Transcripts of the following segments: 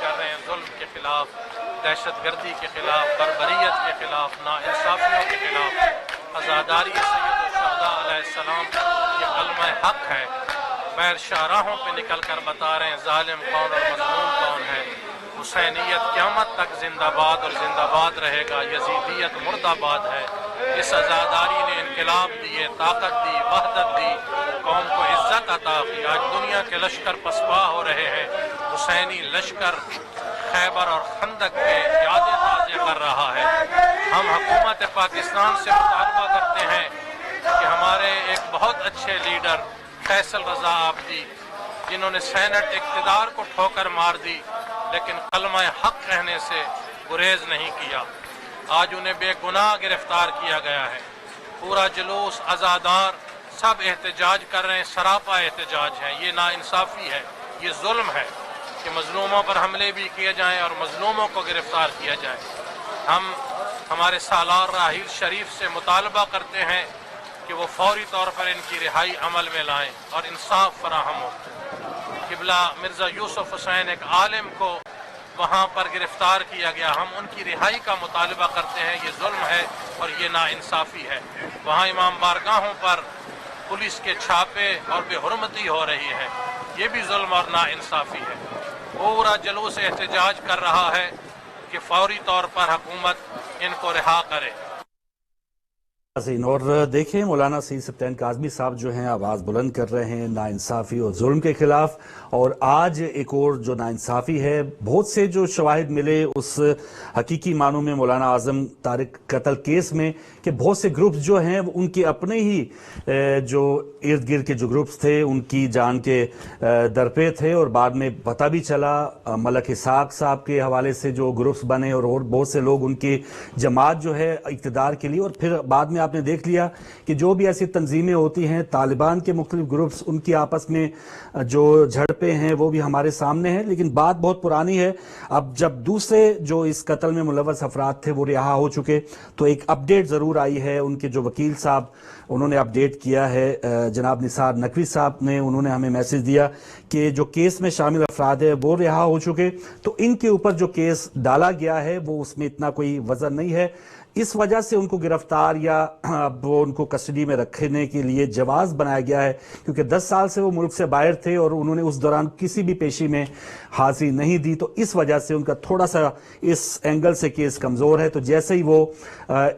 کر رہے ہیں ظلم کے خلاف، دہشت گردی کے خلاف، بربریت کے خلاف، ناانصافیوں کے خلاف۔ عزاداری سید الشہداء علیہ السلام یہ کلمہ حق ہے۔ بہر شاہراہوں پہ نکل کر بتا رہے ہیں ظالم کون اور مظلوم کون ہے۔ حسینیت قیامت تک زندہ باد اور زندہ باد رہے گا، یزیدیت مرد آباد ہے۔ اس عزاداری نے انقلاب دیے، طاقت دی، وحدت دی، قوم کو عزت عطا کی۔ آج دنیا کے لشکر پسپا ہو رہے ہیں، حسینی لشکر خیبر اور خندق کے یادیں تازہ کر رہا ہے۔ ہم حکومت پاکستان سے مطالبہ کرتے ہیں کہ ہمارے ایک بہت اچھے لیڈر فیصل رضا عابدی، جنہوں نے سینٹ اقتدار کو ٹھوکر مار دی لیکن کلمہ حق کہنے سے گریز نہیں کیا، آج انہیں بے گناہ گرفتار کیا گیا ہے۔ پورا جلوس، عزادار سب احتجاج کر رہے ہیں، سراپا احتجاج ہے۔ یہ ناانصافی ہے، یہ ظلم ہے کہ مظلوموں پر حملے بھی کیے جائیں اور مظلوموں کو گرفتار کیا جائے۔ ہم ہمارے سالار راحیل شریف سے مطالبہ کرتے ہیں کہ وہ فوری طور پر ان کی رہائی عمل میں لائیں اور انصاف فراہم ہو۔ قبلہ مرزا یوسف حسین ایک عالم کو وہاں پر گرفتار کیا گیا، ہم ان کی رہائی کا مطالبہ کرتے ہیں۔ یہ ظلم ہے اور یہ ناانصافی ہے۔ وہاں امام بارگاہوں پر پولیس کے چھاپے اور بے حرمتی ہو رہی ہے، یہ بھی ظلم اور ناانصافی ہے۔ پورا جلوس احتجاج کر رہا ہے کہ فوری طور پر حکومت ان کو رہا کرے۔ اور دیکھیں مولانا سید سبطین کاظمی صاحب جو ہیں آواز بلند کر رہے ہیں ناانصافی اور ظلم کے خلاف، اور آج ایک اور جو ناانصافی ہے، بہت سے جو شواہد ملے اس حقیقی معنوں میں مولانا اعظم طارق قتل کیس میں کہ بہت سے گروپس جو ہیں ان کے اپنے ہی جو ارد گرد کے جو گروپس تھے ان کی جان کے درپے تھے، اور بعد میں پتہ بھی چلا ملک اسحاق صاحب کے حوالے سے جو گروپس بنے اور بہت سے لوگ ان کی جماعت جو ہے اقتدار کے لیے، اور پھر بعد میں آپ نے دیکھ لیا کہ جو بھی ایسی تنظیمیں ہوتی ہیں طالبان کے مختلف گروپس، ان کی آپس میں جو جھڑپیں ہیں وہ بھی ہمارے سامنے ہیں۔ لیکن بات بہت پرانی ہے، اب جب دوسرے جو اس قتل میں ملوث افراد تھے وہ رہا ہو چکے تو ایک اپڈیٹ ضرور آئی ہے۔ ان کے جو وکیل صاحب انہوں نے اپڈیٹ کیا ہے، جناب نثار نقوی صاحب نے، انہوں نے ہمیں میسج دیا کہ جو کیس میں شامل افراد ہیں وہ رہا ہو چکے، تو ان کے اوپر جو کیس ڈالا گیا ہے وہ اس میں اتنا کوئی وزن نہیں ہے، اس وجہ سے ان کو گرفتار یا وہ ان کو کسٹڈی میں رکھنے کے لیے جواز بنایا گیا ہے، کیونکہ 10 سال سے وہ ملک سے باہر تھے اور انہوں نے اس دوران کسی بھی پیشی میں حاضری نہیں دی، تو اس وجہ سے ان کا تھوڑا سا اس اینگل سے کیس کمزور ہے۔ تو جیسے ہی وہ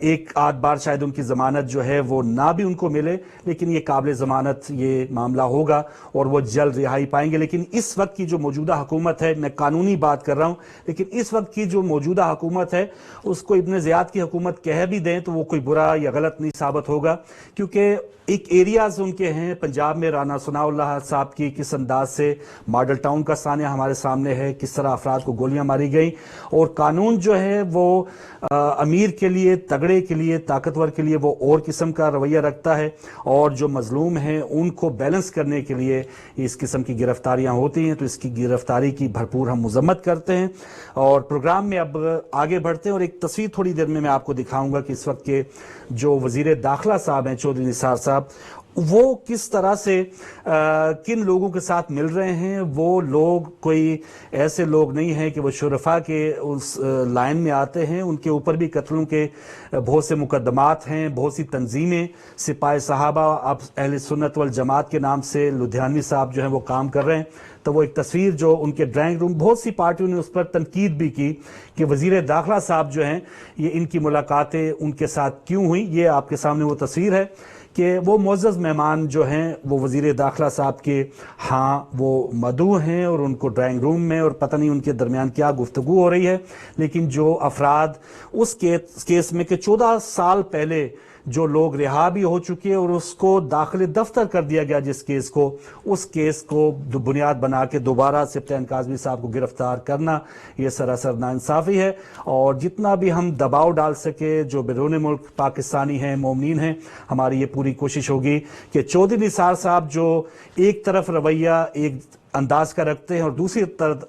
ایک آدھ بار شاید ان کی ضمانت جو ہے وہ نہ بھی ان کو ملے، لیکن یہ قابل ضمانت یہ معاملہ ہوگا اور وہ جلد رہائی پائیں گے۔ لیکن اس وقت کی جو موجودہ حکومت ہے، میں قانونی بات کر رہا ہوں، لیکن اس وقت کی جو موجودہ حکومت ہے اس کو ابن زیاد کی حکومت کہہ بھی دیں تو وہ کوئی برا یا غلط نہیں ثابت ہوگا، کیونکہ ایک ایریاز ان کے ہیں پنجاب میں، رانا ثناء اللہ صاحب کی کس انداز سے ماڈل ٹاؤن کا سانحہ ہمارے سامنے ہے، کس طرح افراد کو گولیاں ماری گئیں، اور قانون جو ہے وہ امیر کے لیے، تگڑے کے لیے، طاقتور کے لیے وہ اور قسم کا رویہ رکھتا ہے، اور جو مظلوم ہیں ان کو بیلنس کرنے کے لیے اس قسم کی گرفتاریاں ہوتی ہیں، تو اس کی گرفتاری کی بھرپور ہم مذمت کرتے ہیں۔ اور پروگرام میں اب آگے بڑھتے ہیں اور ایک تصویر تھوڑی دیر میں آپ کو دکھاؤں گا کہ اس وقت کے جو وزیر داخلہ صاحب ہیں چودھری نثار صاحب، وہ کس طرح سے کن لوگوں کے ساتھ مل رہے ہیں۔ وہ لوگ کوئی ایسے لوگ نہیں ہیں کہ وہ شرفاء کے اس لائن میں آتے ہیں، ان کے اوپر بھی قتلوں کے بہت سے مقدمات ہیں، بہت سی تنظیمیں، سپاہ صحابہ اب اہل سنت والجماعت کے نام سے لدھیانوی صاحب جو ہیں وہ کام کر رہے ہیں۔ تو وہ ایک تصویر جو ان کے ڈرائنگ روم، بہت سی پارٹیوں نے اس پر تنقید بھی کی کہ وزیر داخلہ صاحب جو ہیں یہ ان کی ملاقاتیں ان کے ساتھ کیوں ہوئیں۔ یہ آپ کے سامنے وہ تصویر ہے کہ وہ معزز مہمان جو ہیں وہ وزیر داخلہ صاحب کے ہاں وہ مدعو ہیں، اور ان کو ڈرائنگ روم میں اور پتہ نہیں ان کے درمیان کیا گفتگو ہو رہی ہے، لیکن جو افراد اس کیس میں کہ 14 سال پہلے جو لوگ رہا بھی ہو چکے اور اس کو داخل دفتر کر دیا گیا جس کیس کو، اس کیس کو بنیاد بنا کے دوبارہ سبطین کاظمی صاحب کو گرفتار کرنا یہ سراسر ناانصافی ہے۔ اور جتنا بھی ہم دباؤ ڈال سکے جو بیرون ملک پاکستانی ہیں، مومنین ہیں، ہماری یہ پوری کوشش ہوگی کہ چودھری نثار صاحب جو ایک طرف رویہ ایک انداز کا رکھتے ہیں اور دوسری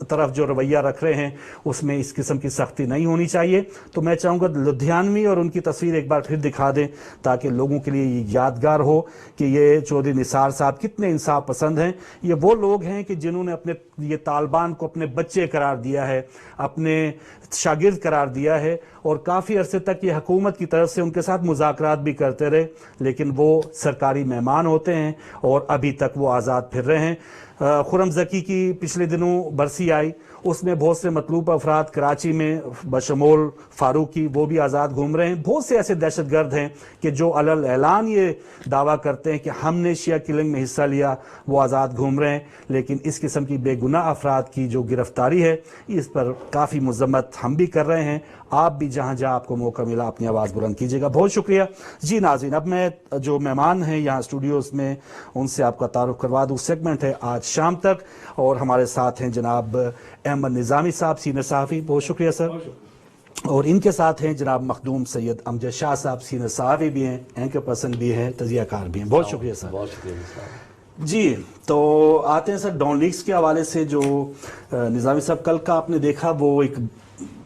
طرف جو رویہ رکھ رہے ہیں اس میں اس قسم کی سختی نہیں ہونی چاہیے. تو میں چاہوں گا لدھیانوی اور ان کی تصویر ایک بار پھر دکھا دیں تاکہ لوگوں کے لیے یہ یادگار ہو کہ یہ چودھری نثار صاحب کتنے انصاف پسند ہیں. یہ وہ لوگ ہیں کہ جنہوں نے اپنے یہ طالبان کو اپنے بچے قرار دیا ہے, اپنے شاگرد قرار دیا ہے, اور کافی عرصے تک یہ حکومت کی طرف سے ان کے ساتھ مذاکرات بھی کرتے رہے, لیکن وہ سرکاری مہمان ہوتے ہیں اور ابھی تک وہ آزاد پھر رہے ہیں. خرم زکی کی پچھلے دنوں برسی آئی, اس میں بہت سے مطلوب افراد کراچی میں بشمول فاروقی وہ بھی آزاد گھوم رہے ہیں. بہت سے ایسے دہشت گرد ہیں کہ جو علل اعلان یہ دعویٰ کرتے ہیں کہ ہم نے شیعہ کلنگ میں حصہ لیا, وہ آزاد گھوم رہے ہیں. لیکن اس قسم کی بے گناہ افراد کی جو گرفتاری ہے اس پر کافی مذمت ہم بھی کر رہے ہیں. آپ بھی جہاں جہاں آپ کو موقع ملا اپنی آواز بلند کیجیے گا. بہت شکریہ. جی ناظرین, اب میں جو مہمان ہیں یہاں اسٹوڈیوز میں ان سے آپ کا تعارف کروا دوں. سیگمنٹ ہے آج شام تک, اور ہمارے ساتھ ہیں جناب احمد نظامی صاحب, سینئر صحافی. بہت شکریہ سر. اور ان کے ساتھ ہیں جناب مخدوم سید امجد شاہ صاحب, سینئر صحافی بھی ہیں, اینکر پرسن بھی ہیں, تجزیہ کار بھی ہیں. بہت شکریہ سر. بہت شکریہ. جی تو آتے ہیں سر ڈان لیکس کے حوالے سے. جو نظامی صاحب کل کا آپ نے دیکھا وہ ایک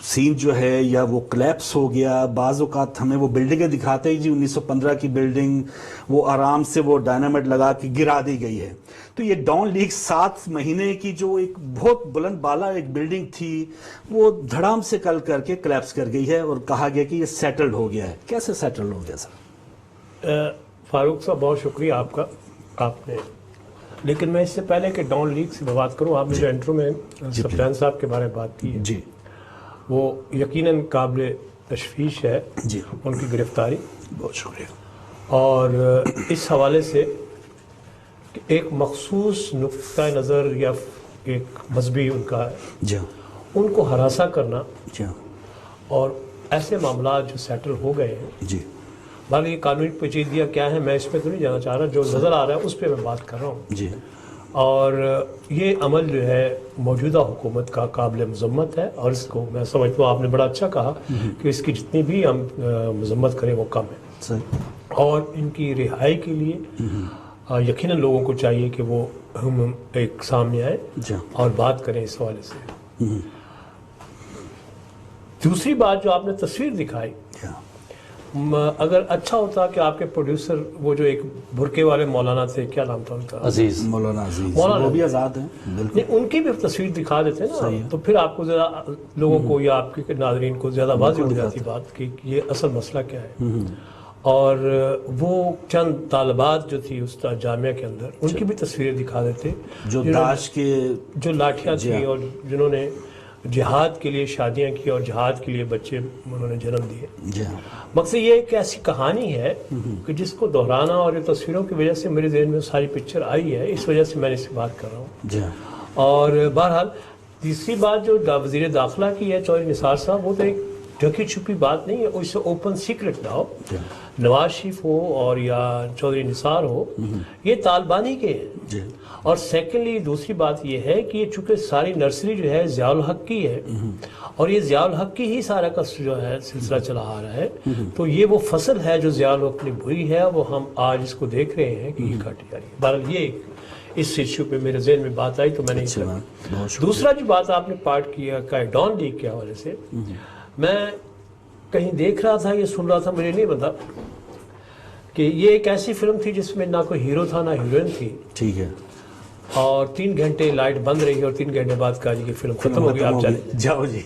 سین جو ہے یا وہ کلیپس ہو گیا. بعض اوقات ہمیں وہ بلڈنگیں دکھاتے ہیں جی 1915 کی بلڈنگ, وہ آرام سے وہ ڈائنامائٹ لگا کے گرا دی گئی ہے. تو یہ ڈان لیکس 7 مہینے کی جو ایک بہت بلند بالا ایک بلڈنگ تھی وہ دھڑام سے کل کر کے کلیپس کر گئی ہے اور کہا گیا کہ یہ سیٹلڈ ہو گیا ہے. کیسے سیٹلڈ ہو گیا سر؟ فاروق صاحب بہت شکریہ آپ کا. آپ نے لیکن میں اس سے پہلے کہ ڈان لیکس سے بات کروں, آپ نے جو انٹرو میں سفیان صاحب کے بارے میں بات کی ہے جی وہ یقیناً قابل تشویش ہے جی, ان کی گرفتاری. بہت شکریہ. اور اس حوالے سے کہ ایک مخصوص نقطہ نظر یا ایک مذہبی ان کا ہے, جی ان کو ہراساں کرنا جی اور ایسے معاملات جو سیٹل ہو گئے ہیں. جی باقی یہ قانونی پیچیدگیاں کیا ہیں میں اس پہ تو نہیں جانا چاہ رہا, جو نظر آ رہا ہے اس پہ میں بات کر رہا ہوں. جی. اور یہ عمل جو ہے موجودہ حکومت کا قابل مذمت ہے, اور اس کو میں سمجھتا ہوں آپ نے بڑا اچھا کہا کہ اس کی جتنی بھی ہم مذمت کریں وہ کم ہے. اور ان کی رہائی کے لیے یقیناً لوگوں کو چاہیے کہ وہ ہم ایک سامنے آئے اور بات کریں اس حوالے سے. دوسری بات جو آپ نے تصویر دکھائی, اگر اچھا ہوتا کہ آپ کے پروڈیوسر وہ جو ایک برقعے والے مولانا تھے, کیا نام تھا ان کا؟ عزیز, مولانا عزیز, وہ بھی آزاد ہیں بالکل. ان کی بھی تصویر دکھا دیتے نا, تو پھر آپ کو زیادہ لوگوں کو یا آپ کے ناظرین کو زیادہ واضح ہو جاتی بات کہ یہ اصل مسئلہ کیا ہے. اور وہ چند طالبات جو تھی اس جامعہ کے اندر, ان کی بھی تصویریں دکھا دیتے جو داعش کے جو لاٹھیاں تھیں اور جنہوں نے جہاد کے لیے شادیاں کی اور جہاد کے لیے بچے انہوں نے جنم دیے. مقصد یہ ایک ایسی کہانی ہے کہ جس کو دہرانا, اور یہ تصویروں کی وجہ سے میرے ذہن میں ساری پکچر آئی ہے, اس وجہ سے میں نے اس سے بات کر رہا ہوں. اور بہرحال تیسری بات جو وزیر داخلہ کی ہے چودھری نثار صاحب, وہ تو ایک ڈھکی چھپی بات نہیں ہے, اسے اوپن سیکرٹ نہ ہو. نواز شریف ہو اور یا چودھری نثار ہو, یہ طالبانی کے ہیں. اور سیکنڈلی دوسری بات یہ ہے کہ یہ چونکہ ساری نرسری جو ہے ضیاء الحق کی ہے, اور یہ ضیاء الحق کی ہی سارا کا جو ہے سلسلہ چلا آ رہا ہے, تو یہ وہ فصل ہے جو ضیاء الحق نے بوئی ہے, وہ ہم آج اس کو دیکھ رہے ہیں کہ یہ کاٹی جا رہی ہے. بہرحال یہ اس ایشو پہ میرے ذہن میں بات آئی تو میں نے. دوسرا جو بات آپ نے پارٹ کیا کہ ڈان لیک کے حوالے سے, میں کہیں دیکھ رہا تھا, یہ سن رہا تھا, مجھے نہیں پتا کہ یہ ایک ایسی فلم تھی جس میں نہ کوئی ہیرو تھا نہ ہیروئن تھی. ٹھیک ہے. اور 3 گھنٹے لائٹ بند رہی اور 3 گھنٹے بعد کہا جی کہ فلم ختم ہو گئی, آپ چلیں جاؤ جی,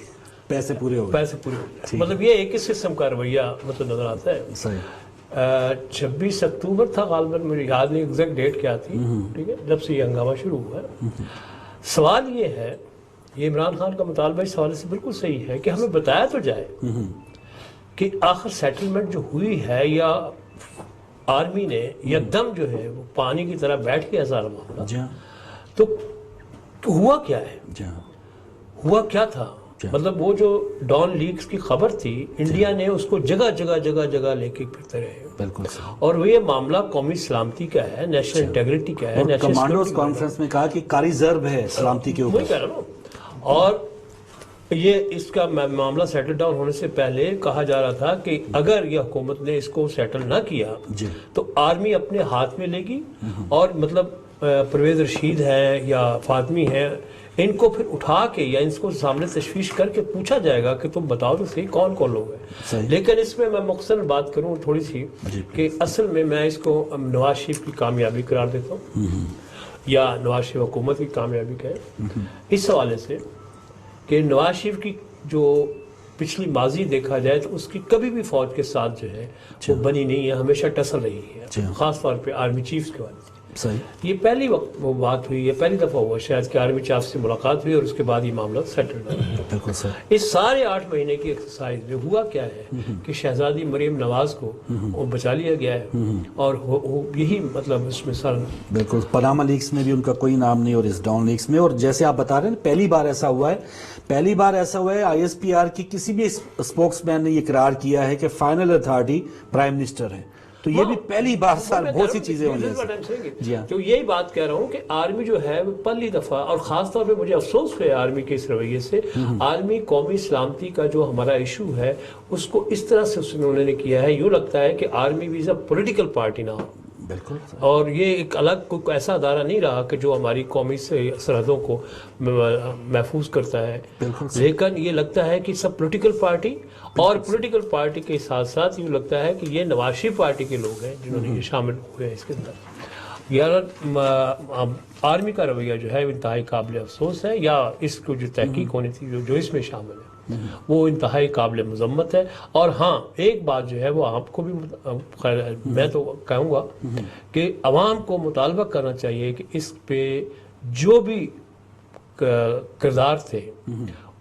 پیسے پورے ہو گئے. مطلب یہ ایک اس قسم کا رویہ مطلب نظر آتا ہے. 26 اکتوبر تھا غالباً, مجھے یاد نہیں ایگزیکٹ ڈیٹ کیا تھی, ٹھیک ہے, جب سے یہ ہنگامہ شروع ہوا ہے. سوال یہ ہے, یہ عمران خان کا مطالبہ اس حوالے سے بالکل صحیح ہے کہ ہمیں بتایا تو جائے کہ آخر سیٹلمنٹ جو ہوئی ہے یا آرمی نے یکدم جو ہے وہ پانی کی طرح بیٹھ کے سارا معاملہ, تو ہوا کیا ہے, ہوا کیا تھا. مطلب وہ جو ڈان لیکس کی خبر تھی, انڈیا نے اس کو جگہ جگہ جگہ جگہ لے کے پھرتے رہے. بالکل. اور وہ یہ معاملہ قومی سلامتی کا ہے, نیشنل انٹیگریٹی کا ہے. کمانڈوز کانفرنس میں کہا کہ کاری ضرب ہے سلامتی کے اوپر. وہی کہہ رہا ہوں. اور یہ اس کا معاملہ سیٹل ڈاؤن ہونے سے پہلے کہا جا رہا تھا کہ اگر یہ حکومت نے اس کو سیٹل نہ کیا تو آرمی اپنے ہاتھ میں لے گی اور مطلب پرویز رشید ہے یا فاطمی ہے ان کو پھر اٹھا کے یا ان کو سامنے تشویش کر کے پوچھا جائے گا کہ تم بتاؤ تو صحیح کون کون لوگ ہیں. لیکن اس میں مختصر بات کروں تھوڑی سی کہ اصل میں اس کو نواز شریف کی کامیابی قرار دیتا ہوں یا نواز شریف حکومت کی کامیابی کہے اس حوالے سے کہ نواز شریف کی جو پچھلی ماضی دیکھا جائے تو اس کی کبھی بھی فوج کے ساتھ جو ہے وہ بنی نہیں ہے, ہمیشہ ٹسل رہی ہے, خاص طور پہ آرمی چیفز کے والے. یہ پہلی وقت وہ بات ہوئی, یہ پہلی دفعہ ہوا شاید کہ آرمی چیف سے ملاقات ہوئی اور اس کے بعد یہ معاملہ سیٹل ہوا. اس سارے 8 مہینے کی ایکسرسائز میں ہوا کیا ہے کہ شہزادی مریم نواز کو وہ بچا لیا گیا ہے اور یہی مطلب اس میں سر بالکل پاناما لیکس میں بھی ان کا کوئی نام نہیں اور اس ڈاؤن لیکس میں. اور جیسے آپ بتا رہے ہیں پہلی بار ایسا ہوا ہے آئی ایس پی آر کی کسی بھی اسپوکس مین نے یہ اقرار کیا ہے کہ فائنل اتھارٹی پرائم منسٹر ہے. تو یہ بھی پہلی بار سال بہت سی چیزیں ہوئی ہیں. تو یہی بات کہہ رہا ہوں کہ آرمی جو ہے وہ پہلی دفعہ, اور خاص طور پہ مجھے افسوس ہے آرمی کے اس رویے سے, آرمی قومی سلامتی کا جو ہمارا ایشو ہے اس کو اس طرح سے انہوں نے کیا ہے. یوں لگتا ہے کہ آرمی بھی از پولیٹیکل پارٹی نہ ہو, بالکل, اور یہ ایک الگ کوئی ایسا ادارہ نہیں رہا کہ جو ہماری قومی سرحدوں کو محفوظ کرتا ہے. لیکن یہ لگتا ہے کہ سب پولیٹیکل پارٹی, اور پولیٹیکل پارٹی کے ساتھ ساتھ یوں لگتا ہے کہ یہ نواز شریف پارٹی کے لوگ ہیں جنہوں نے یہ شامل ہوئے ہیں اس کے اندر. یار آرمی کا رویہ جو ہے انتہائی قابل افسوس ہے, یا اس کو جو تحقیق ہونی تھی جو اس میں شامل ہے وہ انتہائی قابل مذمت ہے. اور ہاں ایک بات جو ہے وہ آپ کو بھی میں تو کہوں گا کہ عوام کو مطالبہ کرنا چاہیے کہ اس پہ جو بھی کردار تھے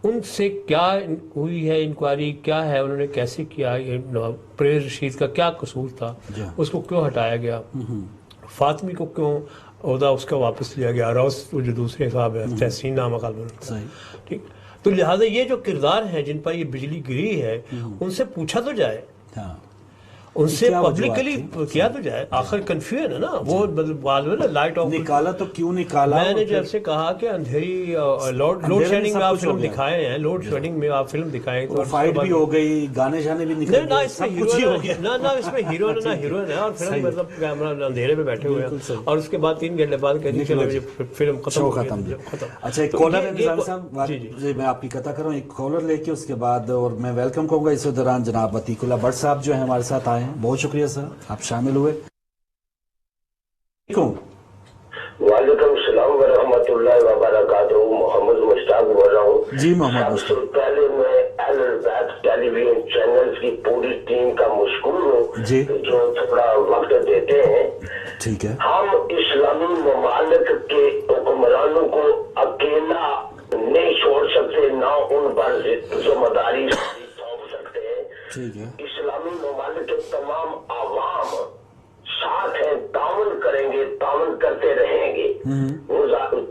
ان سے کیا ہوئی ہے انکوائری, کیا ہے انہوں نے کیسے کیا, پرویز رشید کا کیا قصور تھا, اس کو کیوں ہٹایا گیا, فاطمی کو کیوں عہدہ اس کا واپس لیا گیا, روس جو دوسرے صاحب ہے تحسین نامہ غالباً, ٹھیک. تو لہٰذا یہ جو کردار ہیں جن پر یہ بجلی گری ہے ان سے پوچھا تو جائے, ان سے پبلکلی کیا تو جائے. آخر کنفیوژن ہے نا وہ لائٹ آف نکالا تو کیوں نکالا. میں نے جب سے کہا کہ اندھیری لوڈ شیڈنگ میں آپ فلم دکھائے ہیں, لوڈ شیڈنگ میں آپ فلم دکھائے تو فائٹ بھی ہو گئی, گانے شانے بھی نکلے, نہ اس میں ہیروئن ہے اور فلم مطلب کیمرہ اندھیرے میں بیٹھے ہوئے ہیں اور اس کے بعد 3 گھنٹے بعد کہتے ہیں فلم ختم. اچھا ایک کالر ہے نظام صاحب, جی میں آپ کی قطع کروں, ایک کالر لے کے اس کے بعد اور میں ویلکم کہوں گا اس دوران جناب عتیق اللہ بٹ صاحب جو ہیں ہمارے ساتھ آئے ہیں. بہت شکریہ سر آپ شامل ہوئے. وعلیکم السلام ورحمۃ اللہ وبرکاتہ. محمد مشتاق بول رہا ہوں. جی محمد سب سے پہلے میں اہل بیت ٹیلی ویژن چینلز کی پوری ٹیم کا مشکور ہوں جی جو تھوڑا وقت دیتے ہیں. ٹھیک ہے, ہم اسلامی ممالک کے حکمرانوں کو اکیلا نہیں چھوڑ سکتے, نہ ان پر ذمہ داری سونپ سکتے ہیں. ٹھیک ہے, اسلامی ممالک کے تمام عوام ساتھ ہیں, تعاون کریں گے, تعاون کرتے رہیں گے,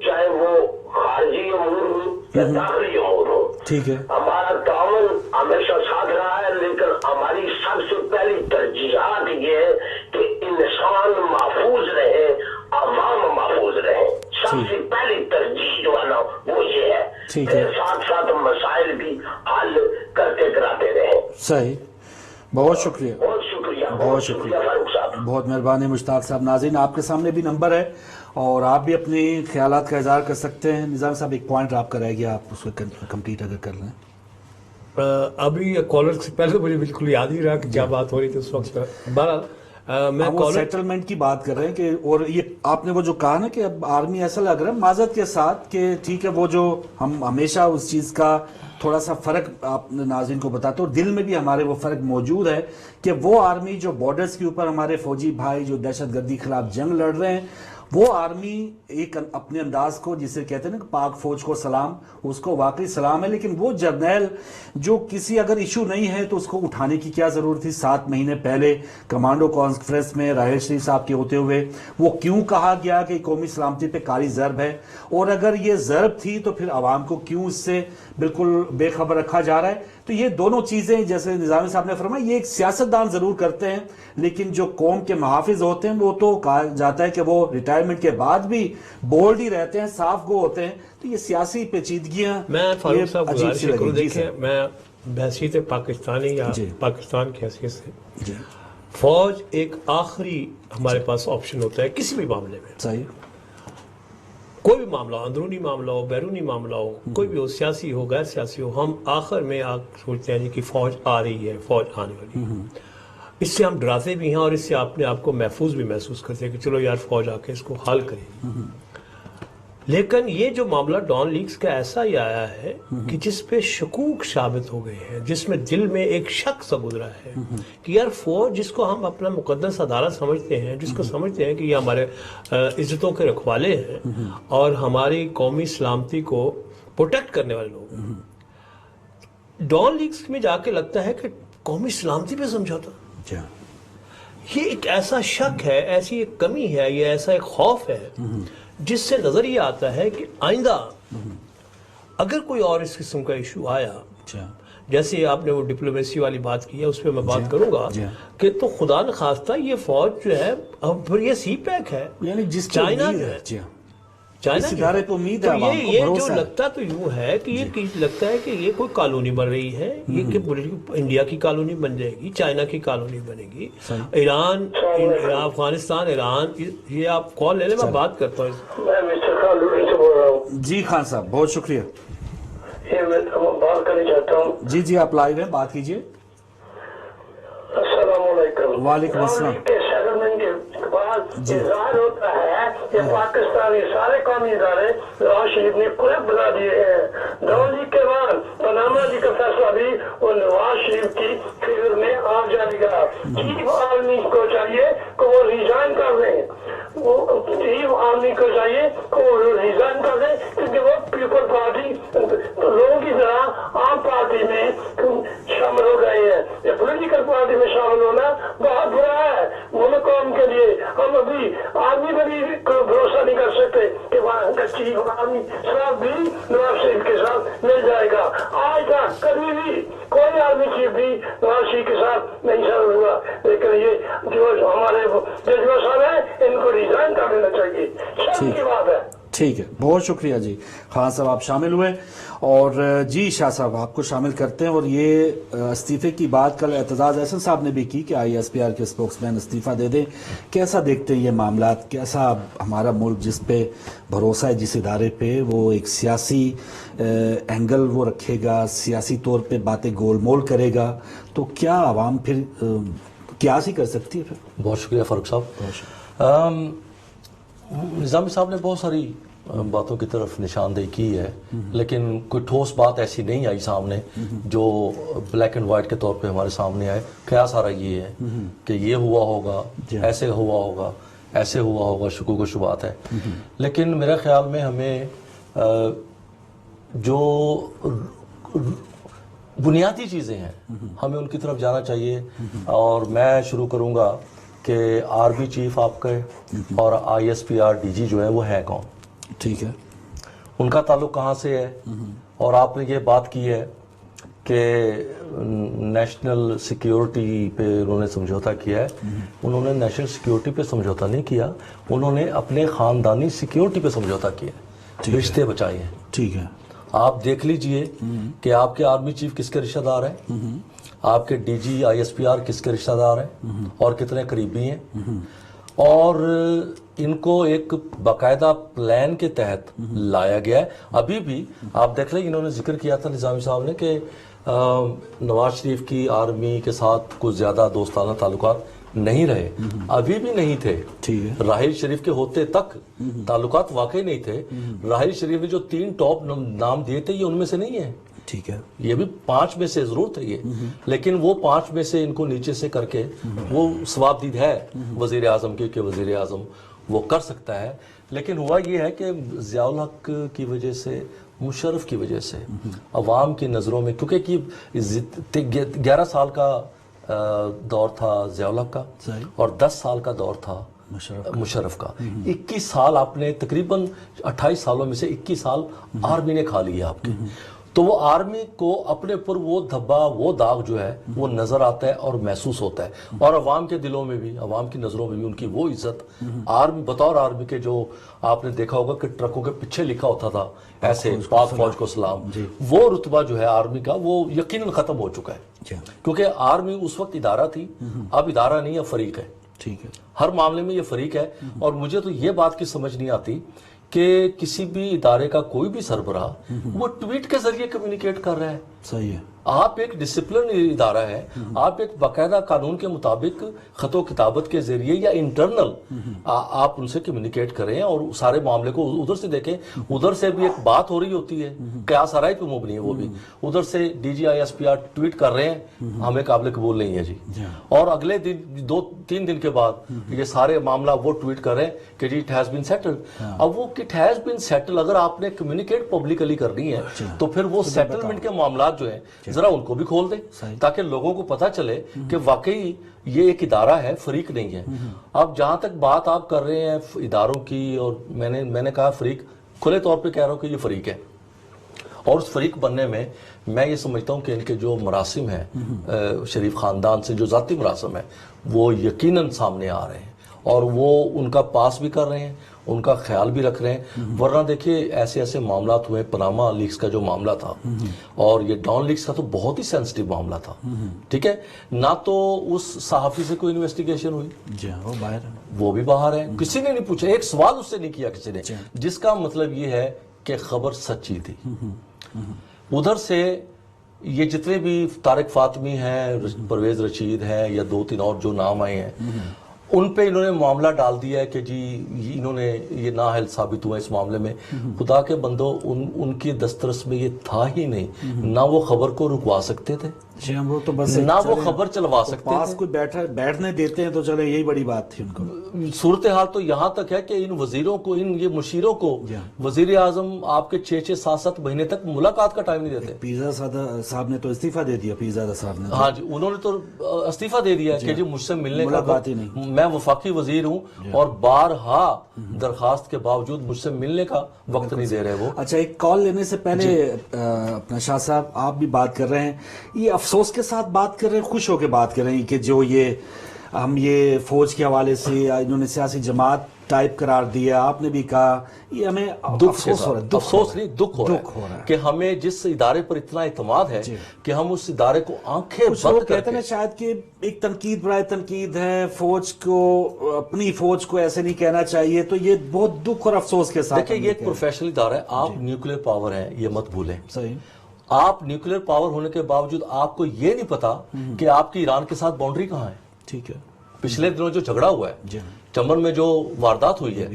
چاہے وہ خارجی امور ہو یا داخلی امور ہو. ٹھیک ہے, ہمارا تعاون ہمیشہ ساتھ رہا ہے, لیکن ہماری سب سے پہلی ترجیحات یہ ہے کہ انسان محفوظ رہے, عوام محفوظ رہے. سب سے پہلی ترجیح جو ہے نا وہ یہ ہے. ساتھ ساتھ مسائل بھی حل کرتے کراتے رہے. صحیح, بہت شکریہ, بہت شکریہ, بہت شکریہ, بہت مہربانی مشتاق صاحب. ناظرین آپ کے سامنے بھی نمبر ہے اور آپ بھی اپنی خیالات کا اظہار کر سکتے ہیں. نظام صاحب ایک پوائنٹ آپ کا رہ گیا, آپ اس کو کمپلیٹ اگر کر لیں. ابھی کالر سے پہلے مجھے بالکل یاد ہی رہا کہ کیا بات ہو رہی تھی اس وقت. بہرحال میں سیٹلمنٹ کی بات کر رہے ہیں کہ, اور یہ آپ نے وہ جو کہا نا کہ اب آرمی ایسا لگ رہا ہے معذرت کے ساتھ کہ ٹھیک ہے وہ جو ہم ہمیشہ اس چیز کا تھوڑا سا فرق آپ ناظرین کو بتاتے, اور دل میں بھی ہمارے وہ فرق موجود ہے کہ وہ آرمی جو بارڈرز کے اوپر ہمارے فوجی بھائی جو دہشت گردی خلاف جنگ لڑ رہے ہیں, وہ آرمی ایک اپنے انداز کو جسے کہتے ہیں نا پاک فوج کو سلام, اس کو واقعی سلام ہے. لیکن وہ جرنیل جو کسی اگر ایشو نہیں ہے تو اس کو اٹھانے کی کیا ضرورت تھی 7 مہینے پہلے کمانڈو کانفرنس میں راحل شریف صاحب کے ہوتے ہوئے. وہ کیوں کہا گیا کہ قومی سلامتی پہ کاری ضرب ہے, اور اگر یہ ضرب تھی تو پھر عوام کو کیوں اس سے بالکل بے خبر رکھا جا رہا ہے. تو یہ دونوں چیزیں جیسے نظامی صاحب نے فرمایا یہ ایک سیاستدان ضرور کرتے ہیں، لیکن جو قوم کے محافظ ہوتے ہیں وہ تو کہا جاتا ہے کہ وہ ریٹائرمنٹ کے بعد بھی بولڈ ہی رہتے ہیں، صاف گو ہوتے ہیں. تو یہ سیاسی پیچیدگیاں میں فاروق صاحب عجیب گزارش سی کروں، لگی. دیکھیں میں بحثیت پاکستانی یا پاکستان کی حیثیت سے جی فوج ایک آخری ہمارے پاس آپشن ہوتا ہے کسی بھی معاملے میں. صحیح. کوئی بھی معاملہ ہو، اندرونی معاملہ ہو، بیرونی معاملہ ہو، کوئی بھی ہو، سیاسی ہو غیر سیاسی ہو، ہم آخر میں سوچتے ہیں کہ فوج آ رہی ہے، فوج آنے والی ہے. اس سے ہم ڈراتے بھی ہیں اور اس سے اپنے آپ کو محفوظ بھی محسوس کرتے ہیں کہ چلو یار فوج آ کے اس کو حل کرے. لیکن یہ جو معاملہ ڈان لیکس کا ایسا ہی آیا ہے کہ جس پہ شکوک ثابت ہو گئے ہیں، جس میں دل میں ایک شک سا گزرا ہے کہ یار فوج جس کو ہم اپنا مقدس عدالت سمجھتے ہیں، جس کو سمجھتے ہیں کہ یہ ہمارے عزتوں کے رکھوالے ہیں اور ہماری قومی سلامتی کو پروٹیکٹ کرنے والے لوگ ہیں، ڈان لیکس میں جا کے لگتا ہے کہ قومی سلامتی پہ سمجھوتا. یہ ایک ایسا شک ہے، ایسی ایک کمی ہے، یہ ایسا ایک خوف ہے جس سے نظر یہ آتا ہے کہ آئندہ اگر کوئی اور اس قسم کا ایشو آیا، جیسے آپ نے وہ ڈپلومیسی والی بات کی ہے اس پہ میں بات کروں گا کہ تو خدا نخواستہ یہ فوج جو ہے اب پھر یہ سی پیک ہے، یعنی جس چائنا جو ہے، اس ادارے پہ امید ہے، عوام کو یہ بھروسہ جو ہے. لگتا تو یوں ہے کہ یہ لگتا ہے کہ یہ کوئی کالونی بن رہی ہے، یہ کہ انڈیا کی کالونی بن جائے گی، چائنا کی کالونی بنے گی، ایران، افغانستان، ایران. یہ آپ کال لے لیں، میں بات کرتا ہوں. میں مسٹر خان لوری سے بول رہا ہوں. جی خان صاحب بہت شکریہ. یہ میں بات کرنا چاہتا ہوں. جی آپ لائیو ہیں، بات کیجئے. السلام علیکم. وعلیکم السلام. کے سیٹلمنٹ کے بعد ظاہر ہوتا ہے کہ پاکستانی سارے قومی ادارے نواز شریف نے کلیب بنا دیے ہیں. ڈان لیک کے بعد پاناما جی کا فیصلہ بھی وہ نواز شریف کی فکر میں آ جائے گا. چیف آرمی کو چاہیے کہ وہ ریزائن کر دیں، چیف آرمی کو چاہیے کہ وہ ریزائن کر دیں، کیونکہ وہ پیپل پارٹی لوگوں کی طرح عام پارٹی میں شامل ہو گئے ہیں. یہ پولیٹیکل پارٹی میں شامل ہونا بہت برا ہے ملک قوم کے لیے. ہم ابھی آرمی میں بھی بھروسہ نہیں کر سکتے کہ وہاں کا چیف آرمی صاحب بھی نواز شریف کے ساتھ مل جائے گا. آج تک کبھی بھی کوئی آرمی چیف بھی نواز شریف کے ساتھ نہیں شامل ہوا. لیکن یہ جو ہمارے ججوا صاحب ہیں ان کو ریزائن کر دینا چاہیے. شرم کی بات ہے. ٹھیک ہے، بہت شکریہ جی. خان صاحب آپ شامل ہوئے، اور جی شاہ صاحب آپ کو شامل کرتے ہیں. اور یہ استعفے کی بات کل اعتزاز احسن صاحب نے بھی کی کہ آئی ایس پی آر کے اسپوکس مین استعفیٰ دے دیں. کیسا دیکھتے ہیں یہ معاملات؟ کیسا ہمارا ملک جس پہ بھروسہ ہے، جس ادارے پہ، وہ ایک سیاسی اینگل وہ رکھے گا، سیاسی طور پہ باتیں گول مول کرے گا، تو کیا عوام پھر قیاس ہی کر سکتی ہے پھر؟ بہت شکریہ فاروق صاحب. نظامی صاحب نے بہت ساری باتوں کی طرف نشاندہی کی ہے، لیکن کوئی ٹھوس بات ایسی نہیں آئی سامنے جو بلیک اینڈ وائٹ کے طور پہ ہمارے سامنے آئے. کیا سارا یہ ہے کہ یہ ہوا ہوگا، ایسے ہوا ہوگا، ایسے ہوا ہوگا، شکوک و شبہات ہے. لیکن میرے خیال میں ہمیں جو بنیادی چیزیں ہیں ہمیں ان کی طرف جانا چاہیے. اور میں شروع کروں گا کہ آرمی چیف آپ کے اور I S P R D G جو ہے وہ ہے کون؟ ٹھیک ہے، ان کا تعلق کہاں سے ہے؟ اور آپ نے یہ بات کی ہے کہ نیشنل سیکیورٹی پہ انہوں نے سمجھوتا کیا ہے. انہوں نے نیشنل سیکیورٹی پہ سمجھوتا نہیں کیا، انہوں نے اپنے خاندانی سیکیورٹی پہ سمجھوتا کیا ہے، رشتے بچائے ہیں. ٹھیک ہے، آپ دیکھ لیجئے کہ آپ کے آرمی چیف کس کے رشتہ دار ہیں، آپ کے D G I S P R کس کے رشتہ دار ہیں اور کتنے قریبی ہیں. اور ان کو ایک باقاعدہ پلان کے تحت لایا گیا ہے. ابھی بھی آپ دیکھ لیں، انہوں نے ذکر کیا تھا نظامی صاحب نے کہ نواز شریف کی آرمی کے ساتھ کچھ زیادہ دوستانہ تعلقات نہیں رہے. ابھی بھی نہیں تھے. راحیل شریف کے ہوتے تک تعلقات واقعی نہیں تھے. راحیل شریف نے جو 3 ٹاپ نام دیے تھے یہ ان میں سے نہیں ہے. ٹھیک ہے، یہ بھی 5 میں سے ضرور تھے یہ، لیکن وہ 5 میں سے ان کو نیچے سے کر کے وہ ثوابدید ہے وزیر اعظم کی کہ وزیر اعظم وہ کر سکتا ہے. لیکن ہوا یہ ہے کہ ضیاء الحق کی وجہ سے، مشرف کی وجہ سے، عوام کی نظروں میں، کیونکہ 11 سال کا دور تھا ضیاء الحق کا اور 10 سال کا دور تھا مشرف کا. 21 سال آپ نے تقریباً 28 سالوں میں سے 21 سال آرمی نے کھا لیا آپ کے. تو وہ آرمی کو اپنے پر وہ دھبا وہ داغ جو ہے وہ نظر آتا ہے اور محسوس ہوتا ہے، اور عوام کے دلوں میں بھی، عوام کی نظروں میں بھی ان کی وہ عزت آرمی، بطور آرمی کے جو آپ نے دیکھا ہوگا کہ ٹرکوں کے پیچھے لکھا ہوتا تھا ایسے پاک فوج کو سلام، وہ رتبہ جو ہے آرمی کا وہ یقیناً ختم ہو چکا ہے، کیونکہ آرمی اس وقت ادارہ تھی، اب ادارہ نہیں، اب فریق ہے. ٹھیک ہے، ہر معاملے میں یہ فریق ہے. اور مجھے تو یہ بات کی سمجھ نہیں آتی کہ کسی بھی ادارے کا کوئی بھی سربراہ وہ ٹویٹ کے ذریعے کمیونیکیٹ کر رہا ہے. صحیح ہے. آپ ایک ڈسپلن ادارہ ہے، آپ ایک باقاعدہ قانون کے مطابق خط و کتابت کے ذریعے یا انٹرنل آپ ان سے کمیونیکیٹ کریں اور سارے معاملے کو ادھر سے دیکھیں. ادھر سے بھی ایک بات ہو رہی ہوتی ہے، قیاس آرائی پہ مبنی ہے، وہ بھی ادھر سے ڈی جی ISPR ٹویٹ کر رہے ہیں، ہمیں قابل قبول نہیں ہے جی. اور اگلے دن 2-3 دن کے بعد یہ سارے معاملہ وہ ٹویٹ کر رہے ہیں کہ جی اٹ ہیز بین سیٹلڈ. اب وہ اٹ ہیز بین سیٹل اگر آپ نے کمیونیکیٹ پبلکلی کرنی ہے تو پھر وہ سیٹلمنٹ کے معاملات جو ہیں ذرا ان کو بھی کھول دیں تاکہ لوگوں کو پتہ چلے کہ واقعی یہ ایک ادارہ ہے، فریق نہیں ہے. اب جہاں تک بات آپ کر رہے ہیں اداروں کی، اور میں نے کہا فریق، کھلے طور پہ کہہ رہا ہوں کہ یہ فریق ہے، اور اس فریق بننے میں میں یہ سمجھتا ہوں کہ ان کے جو مراسم ہیں شریف خاندان سے جو ذاتی مراسم ہیں وہ یقیناً سامنے آ رہے ہیں، اور وہ ان کا پاس بھی کر رہے ہیں، ان کا خیال بھی رکھ رہے ہیں. ورنہ دیکھیے ایسے معاملات ہوئے، پاناما لیکس کا جو معاملہ تھا اور یہ ڈان لیکس کا تو بہت ہی سینسٹیو معاملہ تھا. ٹھیک ہے، نہ تو اس صحافی سے کوئی انویسٹیگیشن ہوئی، وہ باہر ہے، وہ بھی باہر ہے، کسی نے نہیں پوچھا، ایک سوال اس سے نہیں کیا کسی نے، جس کا مطلب یہ ہے کہ خبر سچی تھی. ادھر سے یہ جتنے بھی طارق فاطمی ہیں، پرویز رشید ہیں، یا 2-3 اور جو نام آئے ہیں، ان پہ انہوں نے معاملہ ڈال دیا ہے کہ جی انہوں نے یہ نااہل ثابت ہوا اس معاملے میں. خدا کے بندو، ان کی دسترس میں یہ تھا ہی نہیں، نہ وہ خبر کو رکوا سکتے تھے، وہ تو بس نہ وہ خبر چلوا سکتے پاس تھے. کوئی بیٹھنے دیتے ہیں تو چلے، یہی بڑی بات تھی ان کو. صورتحال تو یہاں تک ہے کہ ان وزیروں کو، یہ مشیروں کو وزیر اعظم آپ کے 6-7 مہینے تک ملاقات کا ٹائم نہیں دیتے. پیزا صاحب نے تو استعفیٰ دے دیا، پیزا صاحب نے. ہاں جی، انہوں نے تو استعفیٰ دے دیا کہ جی مجھ سے ملنے کا ملاقات ہی نہیں. میں وفاقی وزیر ہوں اور بارہا درخواست کے باوجود مجھ سے ملنے کا وقت نہیں دے رہے وہ. اچھا، ایک کال لینے سے پہلے اپنا شاہ صاحب آپ بھی بات کر رہے ہیں، یہ افسوس کے ساتھ بات کر رہے ہیں، خوش ہو کے بات کر رہے ہیں کہ جو ہم یہ فوج کے حوالے سے انہوں نے سیاسی جماعت ٹائپ قرار دیا، آپ نے بھی کہا، یہ ہمیں افسوس ہو رہا ہے. افسوس نہیں، دکھ ہو رہا ہے کہ ہمیں جس ادارے پر اتنا اعتماد ہے کہ ہم اس ادارے کو آنکھیں بند کہتے ہیں شاید کہ ایک تنقید برائے تنقید ہے، فوج کو، اپنی فوج کو ایسے نہیں کہنا چاہیے، تو یہ بہت دکھ اور افسوس کے ساتھ. دیکھیں یہ ایک پروفیشنل ادارہ ہے، آپ نیوکلیر پاور ہیں یہ مت بھولیں. صحیح. آپ نیوکلیر پاور ہونے کے باوجود آپ کو یہ نہیں پتا کہ آپ کی ایران کے ساتھ باؤنڈری کہاں ہے. ٹھیک ہے. پچھلے دنوں جو جھگڑا ہوا ہے چمن میں، جو واردات ہوئی ہے،